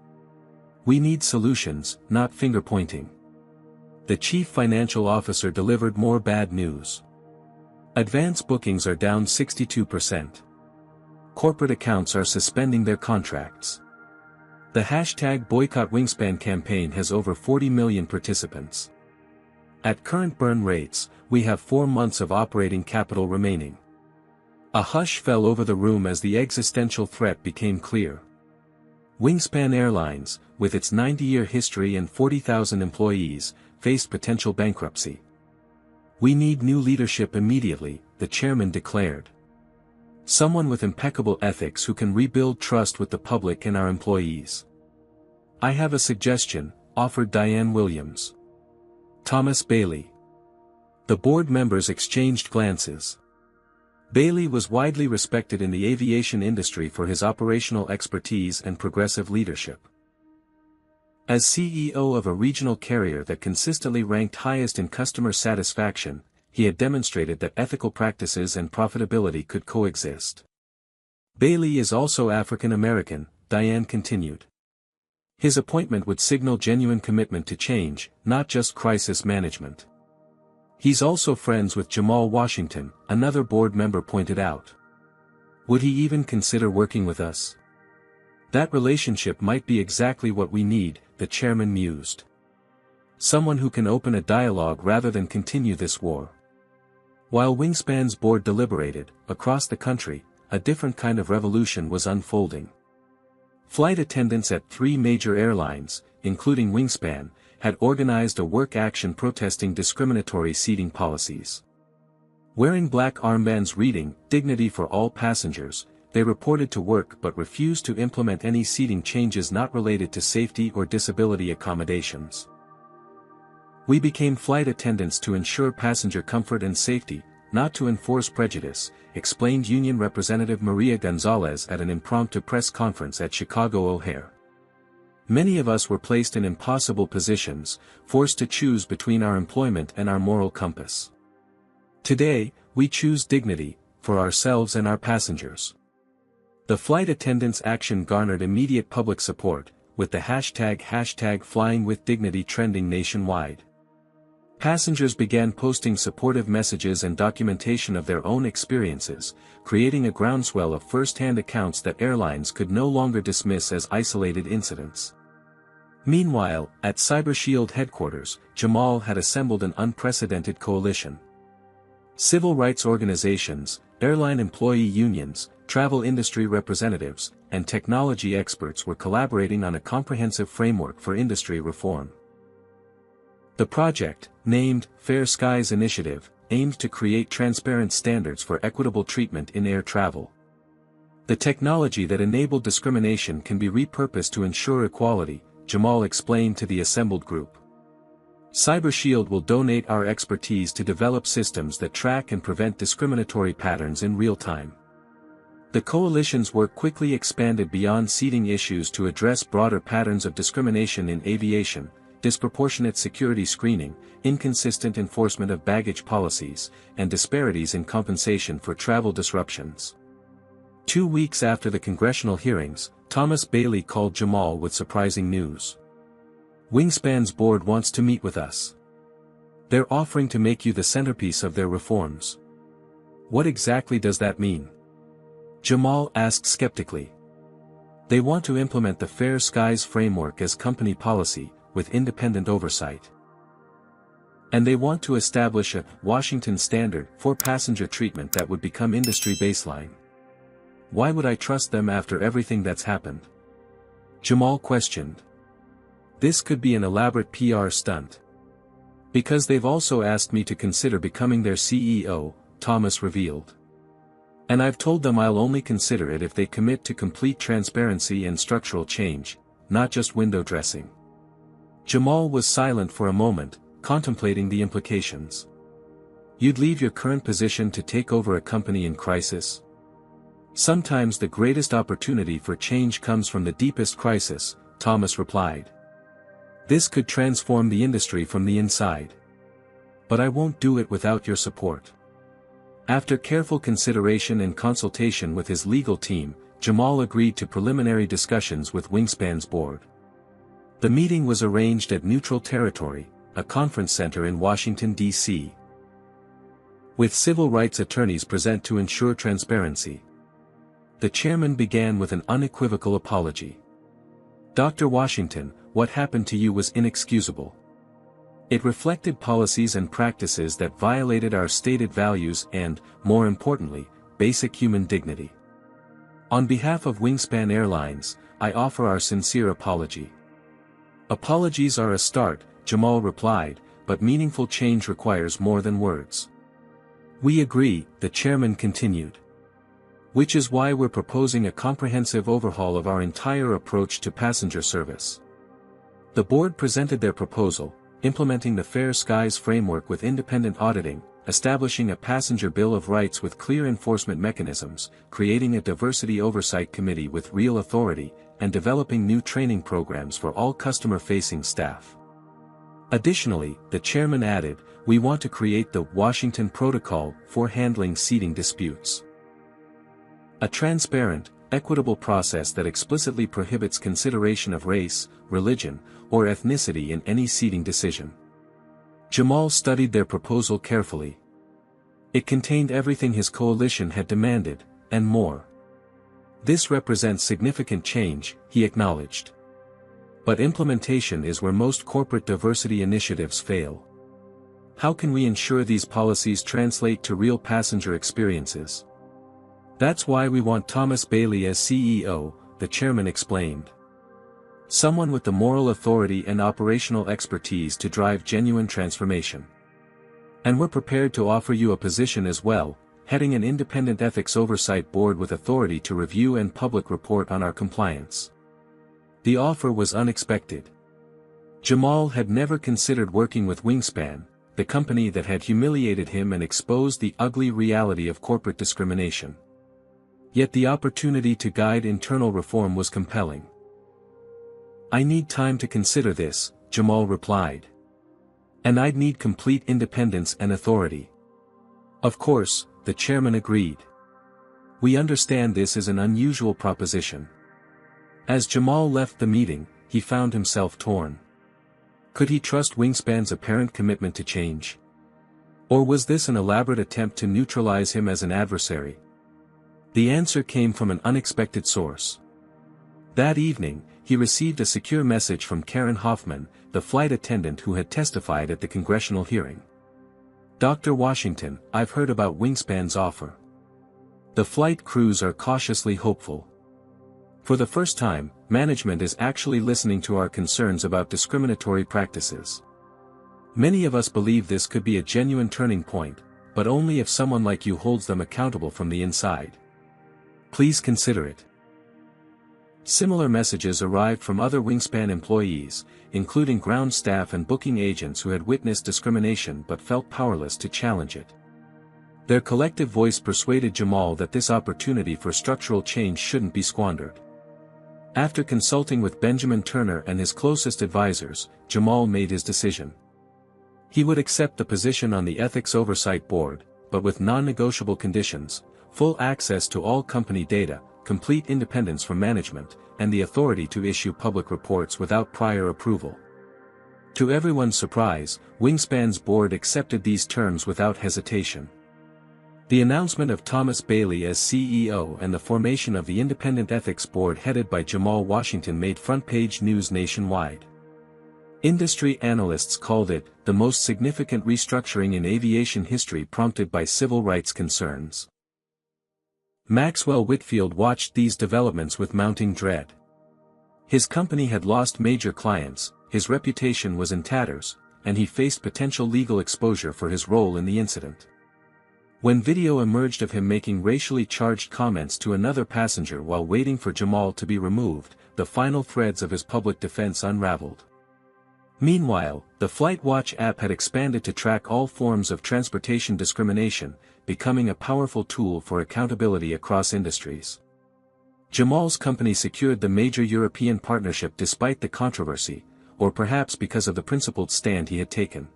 We need solutions, not finger-pointing." The chief financial officer delivered more bad news. "Advance bookings are down 62%. Corporate accounts are suspending their contracts. The #Boycott Wingspan campaign has over 40 million participants. At current burn rates, we have 4 months of operating capital remaining." A hush fell over the room as the existential threat became clear. Wingspan Airlines, with its 90-year history and 40,000 employees, faced potential bankruptcy. "We need new leadership immediately," the chairman declared. "Someone with impeccable ethics who can rebuild trust with the public and our employees." "I have a suggestion," offered Diane Williams. "Thomas Bailey." The board members exchanged glances. Bailey was widely respected in the aviation industry for his operational expertise and progressive leadership. As CEO of a regional carrier that consistently ranked highest in customer satisfaction, he had demonstrated that ethical practices and profitability could coexist. "Bailey is also African American," Diane continued. "His appointment would signal genuine commitment to change, not just crisis management." "He's also friends with Jamal Washington," another board member pointed out. "Would he even consider working with us? That relationship might be exactly what we need," the chairman mused. "Someone who can open a dialogue rather than continue this war." While Wingspan's board deliberated, across the country, a different kind of revolution was unfolding. Flight attendants at 3 major airlines, including Wingspan, had organized a work action protesting discriminatory seating policies. Wearing black armbands reading, "Dignity for all passengers," they reported to work but refused to implement any seating changes not related to safety or disability accommodations. "We became flight attendants to ensure passenger comfort and safety, not to enforce prejudice," explained Union Representative Maria Gonzalez at an impromptu press conference at Chicago O'Hare. "Many of us were placed in impossible positions, forced to choose between our employment and our moral compass. Today, we choose dignity, for ourselves and our passengers." The flight attendants' action garnered immediate public support, with the #FlyingWithDignity trending nationwide. Passengers began posting supportive messages and documentation of their own experiences, creating a groundswell of first-hand accounts that airlines could no longer dismiss as isolated incidents. Meanwhile, at CyberShield headquarters, Jamal had assembled an unprecedented coalition. Civil rights organizations, airline employee unions, travel industry representatives, and technology experts were collaborating on a comprehensive framework for industry reform. The project, named Fair Skies Initiative, aimed to create transparent standards for equitable treatment in air travel. "The technology that enabled discrimination can be repurposed to ensure equality," Jamal explained to the assembled group. "CyberShield will donate our expertise to develop systems that track and prevent discriminatory patterns in real time." The coalition's work quickly expanded beyond seating issues to address broader patterns of discrimination in aviation, disproportionate security screening, inconsistent enforcement of baggage policies, and disparities in compensation for travel disruptions. 2 weeks after the congressional hearings, Thomas Bailey called Jamal with surprising news. "Wingspan's board wants to meet with us. They're offering to make you the centerpiece of their reforms." What exactly does that mean? Jamal asked skeptically. They want to implement the Fair Skies framework as company policy, with independent oversight. And they want to establish a Washington standard for passenger treatment that would become industry baseline. Why would I trust them after everything that's happened? Jamal questioned. This could be an elaborate PR stunt. Because they've also asked me to consider becoming their CEO, Thomas revealed. And I've told them I'll only consider it if they commit to complete transparency and structural change, not just window dressing. Jamal was silent for a moment, contemplating the implications. You'd leave your current position to take over a company in crisis? Sometimes the greatest opportunity for change comes from the deepest crisis, Thomas replied. This could transform the industry from the inside. But I won't do it without your support. After careful consideration and consultation with his legal team, Jamal agreed to preliminary discussions with Wingspan's board. The meeting was arranged at Neutral Territory, a conference center in Washington, D.C. with civil rights attorneys present to ensure transparency. The chairman began with an unequivocal apology. Dr. Washington, what happened to you was inexcusable. It reflected policies and practices that violated our stated values and, more importantly, basic human dignity. On behalf of Wingspan Airlines, I offer our sincere apology. Apologies are a start, Jamal replied, but meaningful change requires more than words. We agree, the chairman continued. Which is why we're proposing a comprehensive overhaul of our entire approach to passenger service. The board presented their proposal, implementing the Fair Skies framework with independent auditing, establishing a passenger bill of rights with clear enforcement mechanisms, creating a diversity oversight committee with real authority, and developing new training programs for all customer-facing staff. Additionally, the chairman added, we want to create the Washington Protocol for handling seating disputes. A transparent, equitable process that explicitly prohibits consideration of race, religion, or ethnicity in any seating decision. Jamal studied their proposal carefully. It contained everything his coalition had demanded, and more. This represents significant change, he acknowledged. But implementation is where most corporate diversity initiatives fail. How can we ensure these policies translate to real passenger experiences? That's why we want Thomas Bailey as CEO, the chairman explained. Someone with the moral authority and operational expertise to drive genuine transformation. And we're prepared to offer you a position as well, heading an independent ethics oversight board with authority to review and public report on our compliance. The offer was unexpected. Jamal had never considered working with Wingspan, the company that had humiliated him and exposed the ugly reality of corporate discrimination. Yet the opportunity to guide internal reform was compelling. I need time to consider this, Jamal replied. And I'd need complete independence and authority. Of course, the chairman agreed. We understand this is an unusual proposition. As Jamal left the meeting, he found himself torn. Could he trust Wingspan's apparent commitment to change? Or was this an elaborate attempt to neutralize him as an adversary? The answer came from an unexpected source. That evening, he received a secure message from Karen Hoffman, the flight attendant who had testified at the congressional hearing. Dr. Washington, I've heard about Wingspan's offer. The flight crews are cautiously hopeful. For the first time, management is actually listening to our concerns about discriminatory practices. Many of us believe this could be a genuine turning point, but only if someone like you holds them accountable from the inside. Please consider it. Similar messages arrived from other Wingspan employees, including ground staff and booking agents who had witnessed discrimination but felt powerless to challenge it. Their collective voice persuaded Jamal that this opportunity for structural change shouldn't be squandered. After consulting with Benjamin Turner and his closest advisors, Jamal made his decision. He would accept the position on the Ethics Oversight Board, but with non-negotiable conditions: full access to all company data, complete independence from management, and the authority to issue public reports without prior approval. To everyone's surprise, Wingspan's board accepted these terms without hesitation. The announcement of Thomas Bailey as CEO and the formation of the independent ethics board headed by Jamal Washington made front-page news nationwide. Industry analysts called it the most significant restructuring in aviation history prompted by civil rights concerns. Maxwell Whitfield watched these developments with mounting dread. His company had lost major clients, his reputation was in tatters, and he faced potential legal exposure for his role in the incident. When video emerged of him making racially charged comments to another passenger while waiting for Jamal to be removed, the final threads of his public defense unraveled. Meanwhile, the Flight Watch app had expanded to track all forms of transportation discrimination, becoming a powerful tool for accountability across industries. Jamal's company secured the major European partnership despite the controversy, or perhaps because of the principled stand he had taken.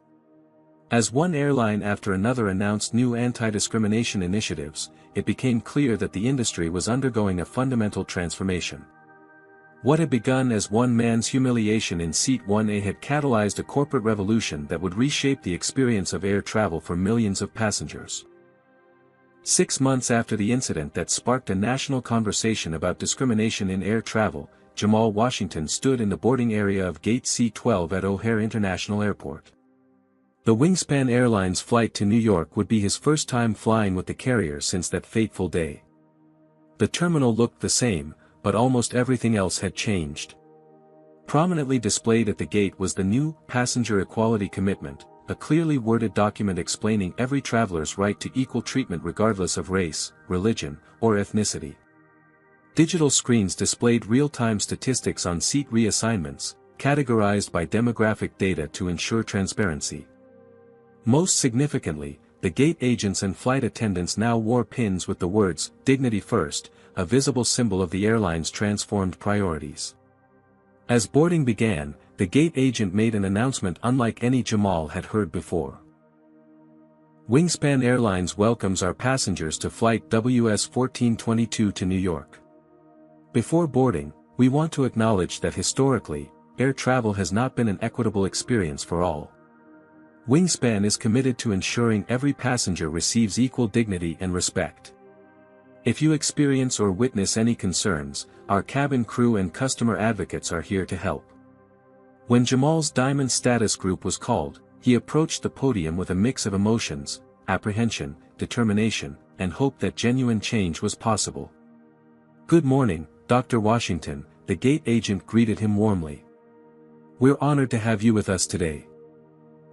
As one airline after another announced new anti-discrimination initiatives, it became clear that the industry was undergoing a fundamental transformation. What had begun as one man's humiliation in Seat 1A had catalyzed a corporate revolution that would reshape the experience of air travel for millions of passengers. 6 months after the incident that sparked a national conversation about discrimination in air travel, Jamal Washington stood in the boarding area of Gate C-12 at O'Hare International Airport. The Wingspan Airlines flight to New York would be his first time flying with the carrier since that fateful day. The terminal looked the same, but almost everything else had changed. Prominently displayed at the gate was the new Passenger Equality Commitment, a clearly worded document explaining every traveler's right to equal treatment regardless of race, religion, or ethnicity. Digital screens displayed real-time statistics on seat reassignments, categorized by demographic data to ensure transparency. Most significantly, the gate agents and flight attendants now wore pins with the words, "Dignity First," a visible symbol of the airline's transformed priorities. As boarding began, the gate agent made an announcement unlike any Jamal had heard before. Wingspan Airlines welcomes our passengers to flight WS-1422 to New York. Before boarding, we want to acknowledge that historically, air travel has not been an equitable experience for all. Wingspan is committed to ensuring every passenger receives equal dignity and respect. If you experience or witness any concerns, our cabin crew and customer advocates are here to help. When Jamal's Diamond Status Group was called, he approached the podium with a mix of emotions, apprehension, determination, and hope that genuine change was possible. "Good morning, Dr. Washington," the gate agent greeted him warmly. "We're honored to have you with us today.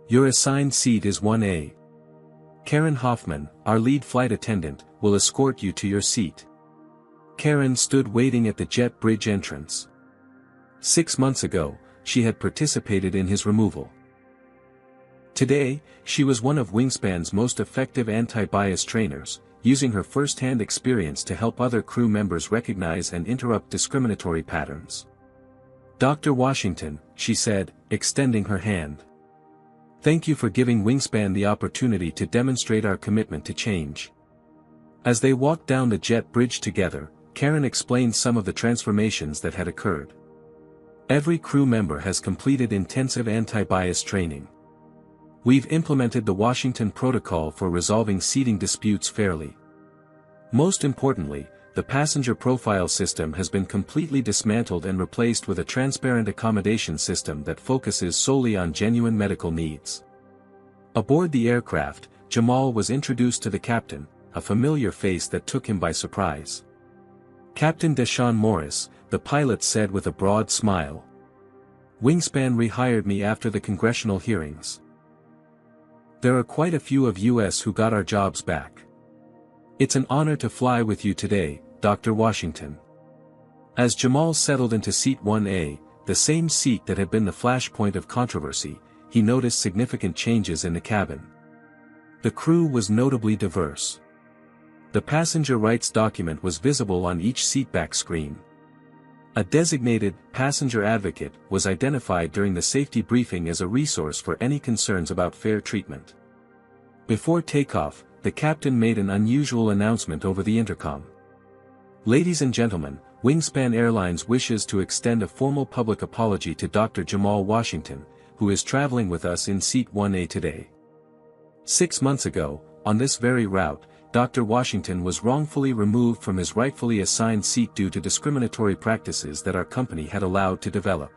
Your assigned seat is 1A. Karen Hoffman, our lead flight attendant, will escort you to your seat." Karen stood waiting at the jet bridge entrance. 6 months ago, she had participated in his removal. Today, she was one of Wingspan's most effective anti-bias trainers, using her first-hand experience to help other crew members recognize and interrupt discriminatory patterns. "Dr. Washington," she said, extending her hand. "Thank you for giving Wingspan the opportunity to demonstrate our commitment to change." As they walked down the jet bridge together, Karen explained some of the transformations that had occurred. "Every crew member has completed intensive anti-bias training. We've implemented the Washington Protocol for resolving seating disputes fairly. Most importantly, the passenger profile system has been completely dismantled and replaced with a transparent accommodation system that focuses solely on genuine medical needs." Aboard the aircraft, Jamal was introduced to the captain, a familiar face that took him by surprise. "Captain Deshaun Morris," the pilot said with a broad smile. "Wingspan rehired me after the congressional hearings. There are quite a few of us who got our jobs back. It's an honor to fly with you today, Dr. Washington." As Jamal settled into seat 1A, the same seat that had been the flashpoint of controversy, he noticed significant changes in the cabin. The crew was notably diverse. The passenger rights document was visible on each seatback screen. A designated passenger advocate was identified during the safety briefing as a resource for any concerns about fair treatment. Before takeoff, the captain made an unusual announcement over the intercom. "Ladies and gentlemen, Wingspan Airlines wishes to extend a formal public apology to Dr. Jamal Washington, who is traveling with us in seat 1A today. 6 months ago, on this very route, Dr. Washington was wrongfully removed from his rightfully assigned seat due to discriminatory practices that our company had allowed to develop.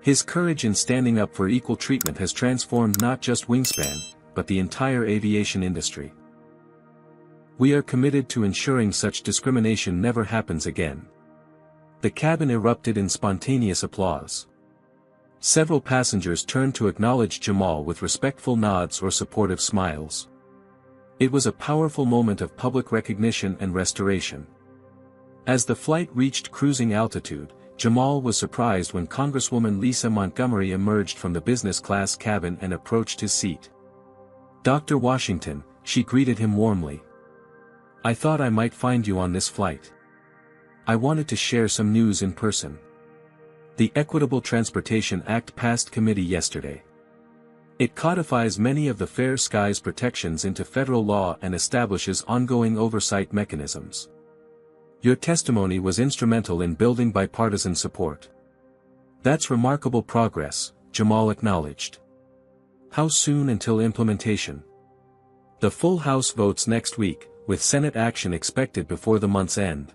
His courage in standing up for equal treatment has transformed not just Wingspan, but the entire aviation industry. We are committed to ensuring such discrimination never happens again. The cabin erupted in spontaneous applause. Several passengers turned to acknowledge Jamal with respectful nods or supportive smiles. It was a powerful moment of public recognition and restoration. As the flight reached cruising altitude, Jamal was surprised when Congresswoman Lisa Montgomery emerged from the business class cabin and approached his seat. "Dr. Washington," she greeted him warmly. "I thought I might find you on this flight. I wanted to share some news in person." The Equitable Transportation Act passed committee yesterday. It codifies many of the Fair Skies protections into federal law and establishes ongoing oversight mechanisms. Your testimony was instrumental in building bipartisan support. "That's remarkable progress," Jamal acknowledged. "How soon until implementation?" "The full House votes next week, with Senate action expected before the month's end."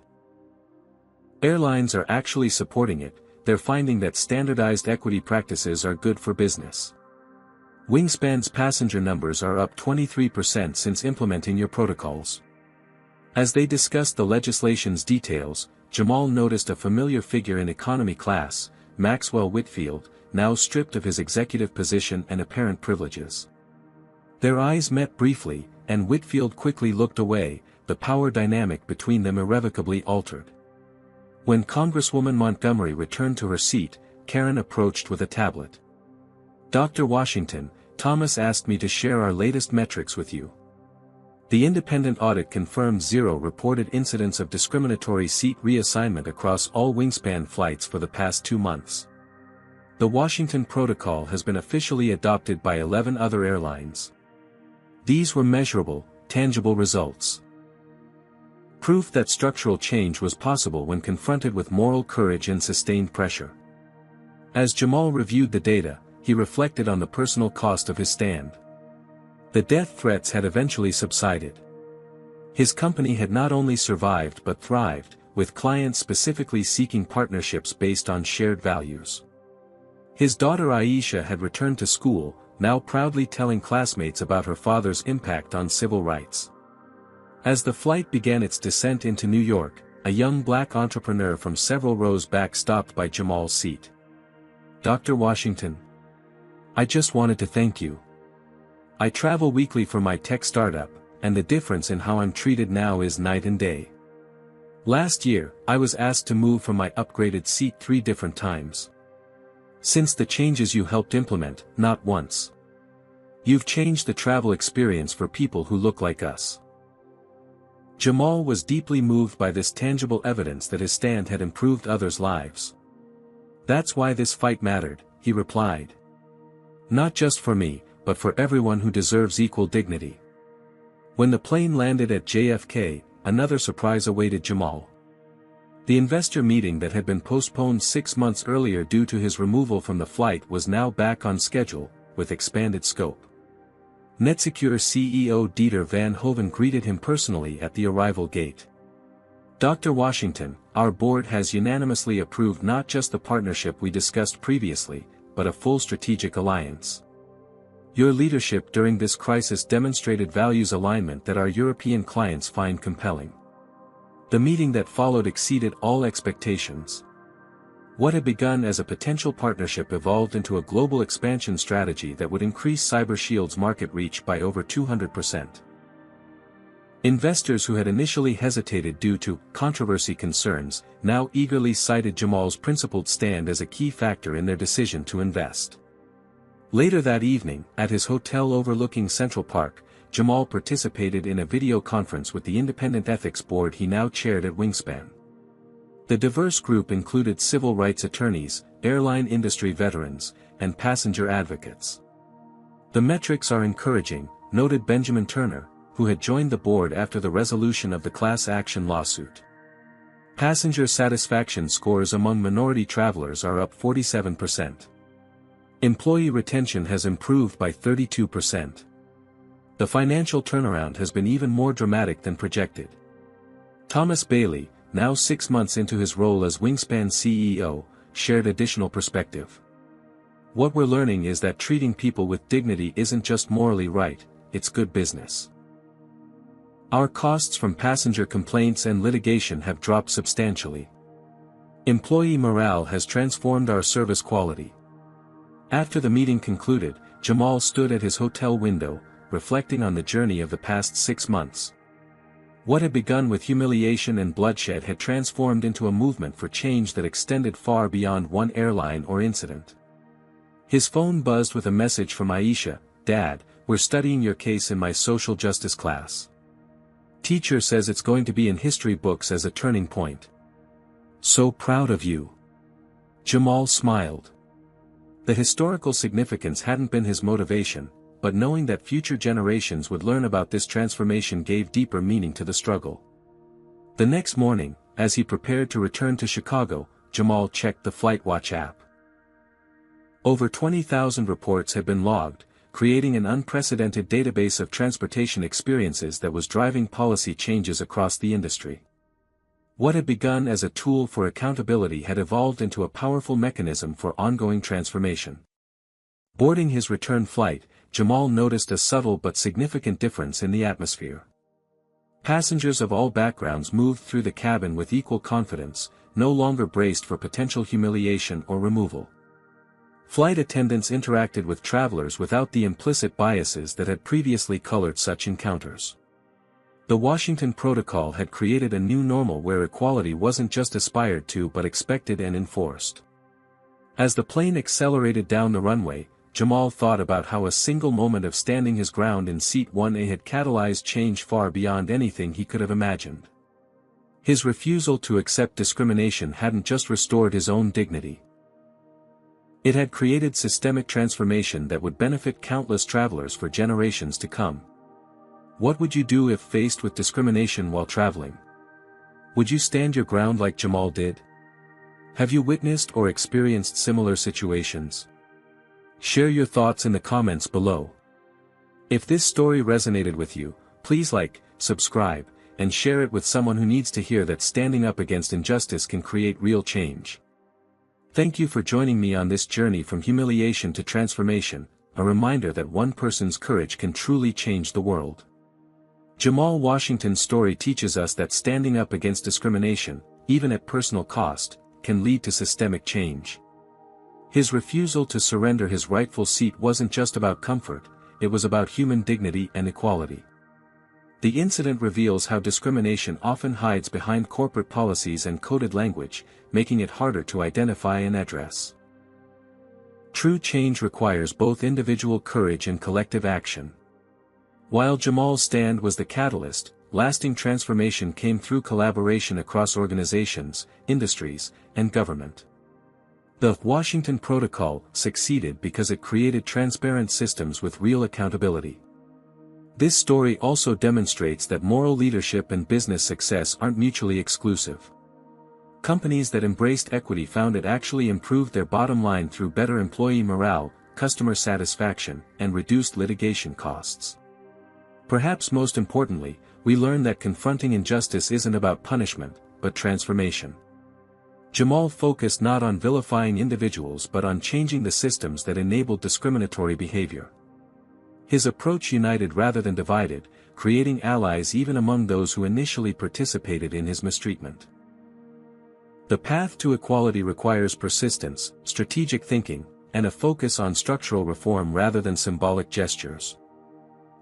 Airlines are actually supporting it. They're finding that standardized equity practices are good for business. Wingspan's passenger numbers are up 23% since implementing your protocols. As they discussed the legislation's details, Jamal noticed a familiar figure in economy class, Maxwell Whitfield, now stripped of his executive position and apparent privileges. Their eyes met briefly, and Whitfield quickly looked away, the power dynamic between them irrevocably altered. When Congresswoman Montgomery returned to her seat, Karen approached with a tablet. "Dr. Washington, Thomas asked me to share our latest metrics with you. The independent audit confirmed 0 reported incidents of discriminatory seat reassignment across all Wingspan flights for the past 2 months. The Washington Protocol has been officially adopted by 11 other airlines. These were measurable, tangible results. Proof that structural change was possible when confronted with moral courage and sustained pressure." As Jamal reviewed the data, he reflected on the personal cost of his stand. The death threats had eventually subsided. His company had not only survived but thrived, with clients specifically seeking partnerships based on shared values. His daughter Aisha had returned to school, now proudly telling classmates about her father's impact on civil rights. As the flight began its descent into New York, a young black entrepreneur from several rows back stopped by Jamal's seat. "Dr. Washington, I just wanted to thank you. I travel weekly for my tech startup, and the difference in how I'm treated now is night and day. Last year, I was asked to move from my upgraded seat 3 different times. Since the changes you helped implement, not once. You've changed the travel experience for people who look like us." Jamal was deeply moved by this tangible evidence that his stand had improved others' lives. "That's why this fight mattered," he replied. "Not just for me, but for everyone who deserves equal dignity." When the plane landed at JFK, another surprise awaited Jamal. The investor meeting that had been postponed 6 months earlier due to his removal from the flight was now back on schedule, with expanded scope. NetSecure CEO Dieter Van Hoven greeted him personally at the arrival gate. "Dr. Washington, our board has unanimously approved not just the partnership we discussed previously, but a full strategic alliance. Your leadership during this crisis demonstrated values alignment that our European clients find compelling." The meeting that followed exceeded all expectations. What had begun as a potential partnership evolved into a global expansion strategy that would increase CyberShield's market reach by over 200%. Investors who had initially hesitated due to controversy concerns, now eagerly cited Jamal's principled stand as a key factor in their decision to invest. Later that evening, at his hotel overlooking Central Park, Jamal participated in a video conference with the independent ethics board he now chaired at Wingspan. The diverse group included civil rights attorneys, airline industry veterans, and passenger advocates. "The metrics are encouraging," noted Benjamin Turner, who had joined the board after the resolution of the class action lawsuit. Passenger satisfaction scores among minority travelers are up 47%. Employee retention has improved by 32%. The financial turnaround has been even more dramatic than projected. Thomas Bailey, now 6 months into his role as Wingspan CEO, shared additional perspective. What we're learning is that treating people with dignity isn't just morally right, it's good business. Our costs from passenger complaints and litigation have dropped substantially. Employee morale has transformed our service quality. After the meeting concluded, Jamal stood at his hotel window, reflecting on the journey of the past 6 months. What had begun with humiliation and bloodshed had transformed into a movement for change that extended far beyond one airline or incident. His phone buzzed with a message from Aisha: "Dad, we're studying your case in my social justice class. Teacher says it's going to be in history books as a turning point. So proud of you." Jamal smiled. The historical significance hadn't been his motivation, but knowing that future generations would learn about this transformation gave deeper meaning to the struggle. The next morning, as he prepared to return to Chicago, Jamal checked the FlightWatch app. Over 20,000 reports had been logged, creating an unprecedented database of transportation experiences that was driving policy changes across the industry. What had begun as a tool for accountability had evolved into a powerful mechanism for ongoing transformation. Boarding his return flight, Jamal noticed a subtle but significant difference in the atmosphere. Passengers of all backgrounds moved through the cabin with equal confidence, no longer braced for potential humiliation or removal. Flight attendants interacted with travelers without the implicit biases that had previously colored such encounters. The Washington Protocol had created a new normal where equality wasn't just aspired to but expected and enforced. As the plane accelerated down the runway, Jamal thought about how a single moment of standing his ground in Seat 1A had catalyzed change far beyond anything he could have imagined. His refusal to accept discrimination hadn't just restored his own dignity. It had created systemic transformation that would benefit countless travelers for generations to come. What would you do if faced with discrimination while traveling? Would you stand your ground like Jamal did? Have you witnessed or experienced similar situations? Share your thoughts in the comments below. If this story resonated with you, please like, subscribe, and share it with someone who needs to hear that standing up against injustice can create real change. Thank you for joining me on this journey from humiliation to transformation, a reminder that one person's courage can truly change the world. Jamal Washington's story teaches us that standing up against discrimination, even at personal cost, can lead to systemic change. His refusal to surrender his rightful seat wasn't just about comfort, it was about human dignity and equality. The incident reveals how discrimination often hides behind corporate policies and coded language, making it harder to identify and address. True change requires both individual courage and collective action. While Jamal's stand was the catalyst, lasting transformation came through collaboration across organizations, industries, and government. The Washington Protocol succeeded because it created transparent systems with real accountability. This story also demonstrates that moral leadership and business success aren't mutually exclusive. Companies that embraced equity found it actually improved their bottom line through better employee morale, customer satisfaction, and reduced litigation costs. Perhaps most importantly, we learned that confronting injustice isn't about punishment, but transformation. Jamal focused not on vilifying individuals but on changing the systems that enabled discriminatory behavior. His approach united rather than divided, creating allies even among those who initially participated in his mistreatment. The path to equality requires persistence, strategic thinking, and a focus on structural reform rather than symbolic gestures.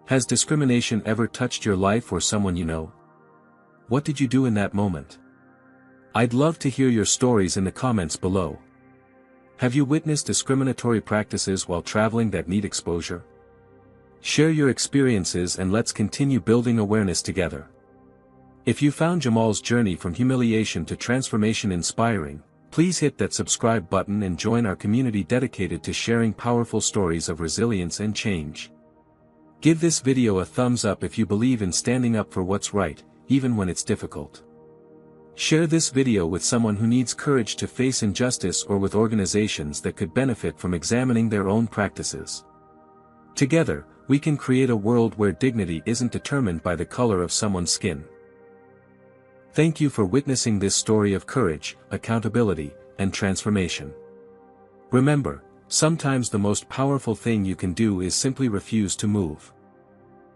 Has discrimination ever touched your life or someone you know? What did you do in that moment? I'd love to hear your stories in the comments below. Have you witnessed discriminatory practices while traveling that need exposure? Share your experiences and let's continue building awareness together. If you found Jamal's journey from humiliation to transformation inspiring, please hit that subscribe button and join our community dedicated to sharing powerful stories of resilience and change. Give this video a thumbs up if you believe in standing up for what's right, even when it's difficult. Share this video with someone who needs courage to face injustice or with organizations that could benefit from examining their own practices. Together, we can create a world where dignity isn't determined by the color of someone's skin. Thank you for witnessing this story of courage, accountability, and transformation. Remember, sometimes the most powerful thing you can do is simply refuse to move.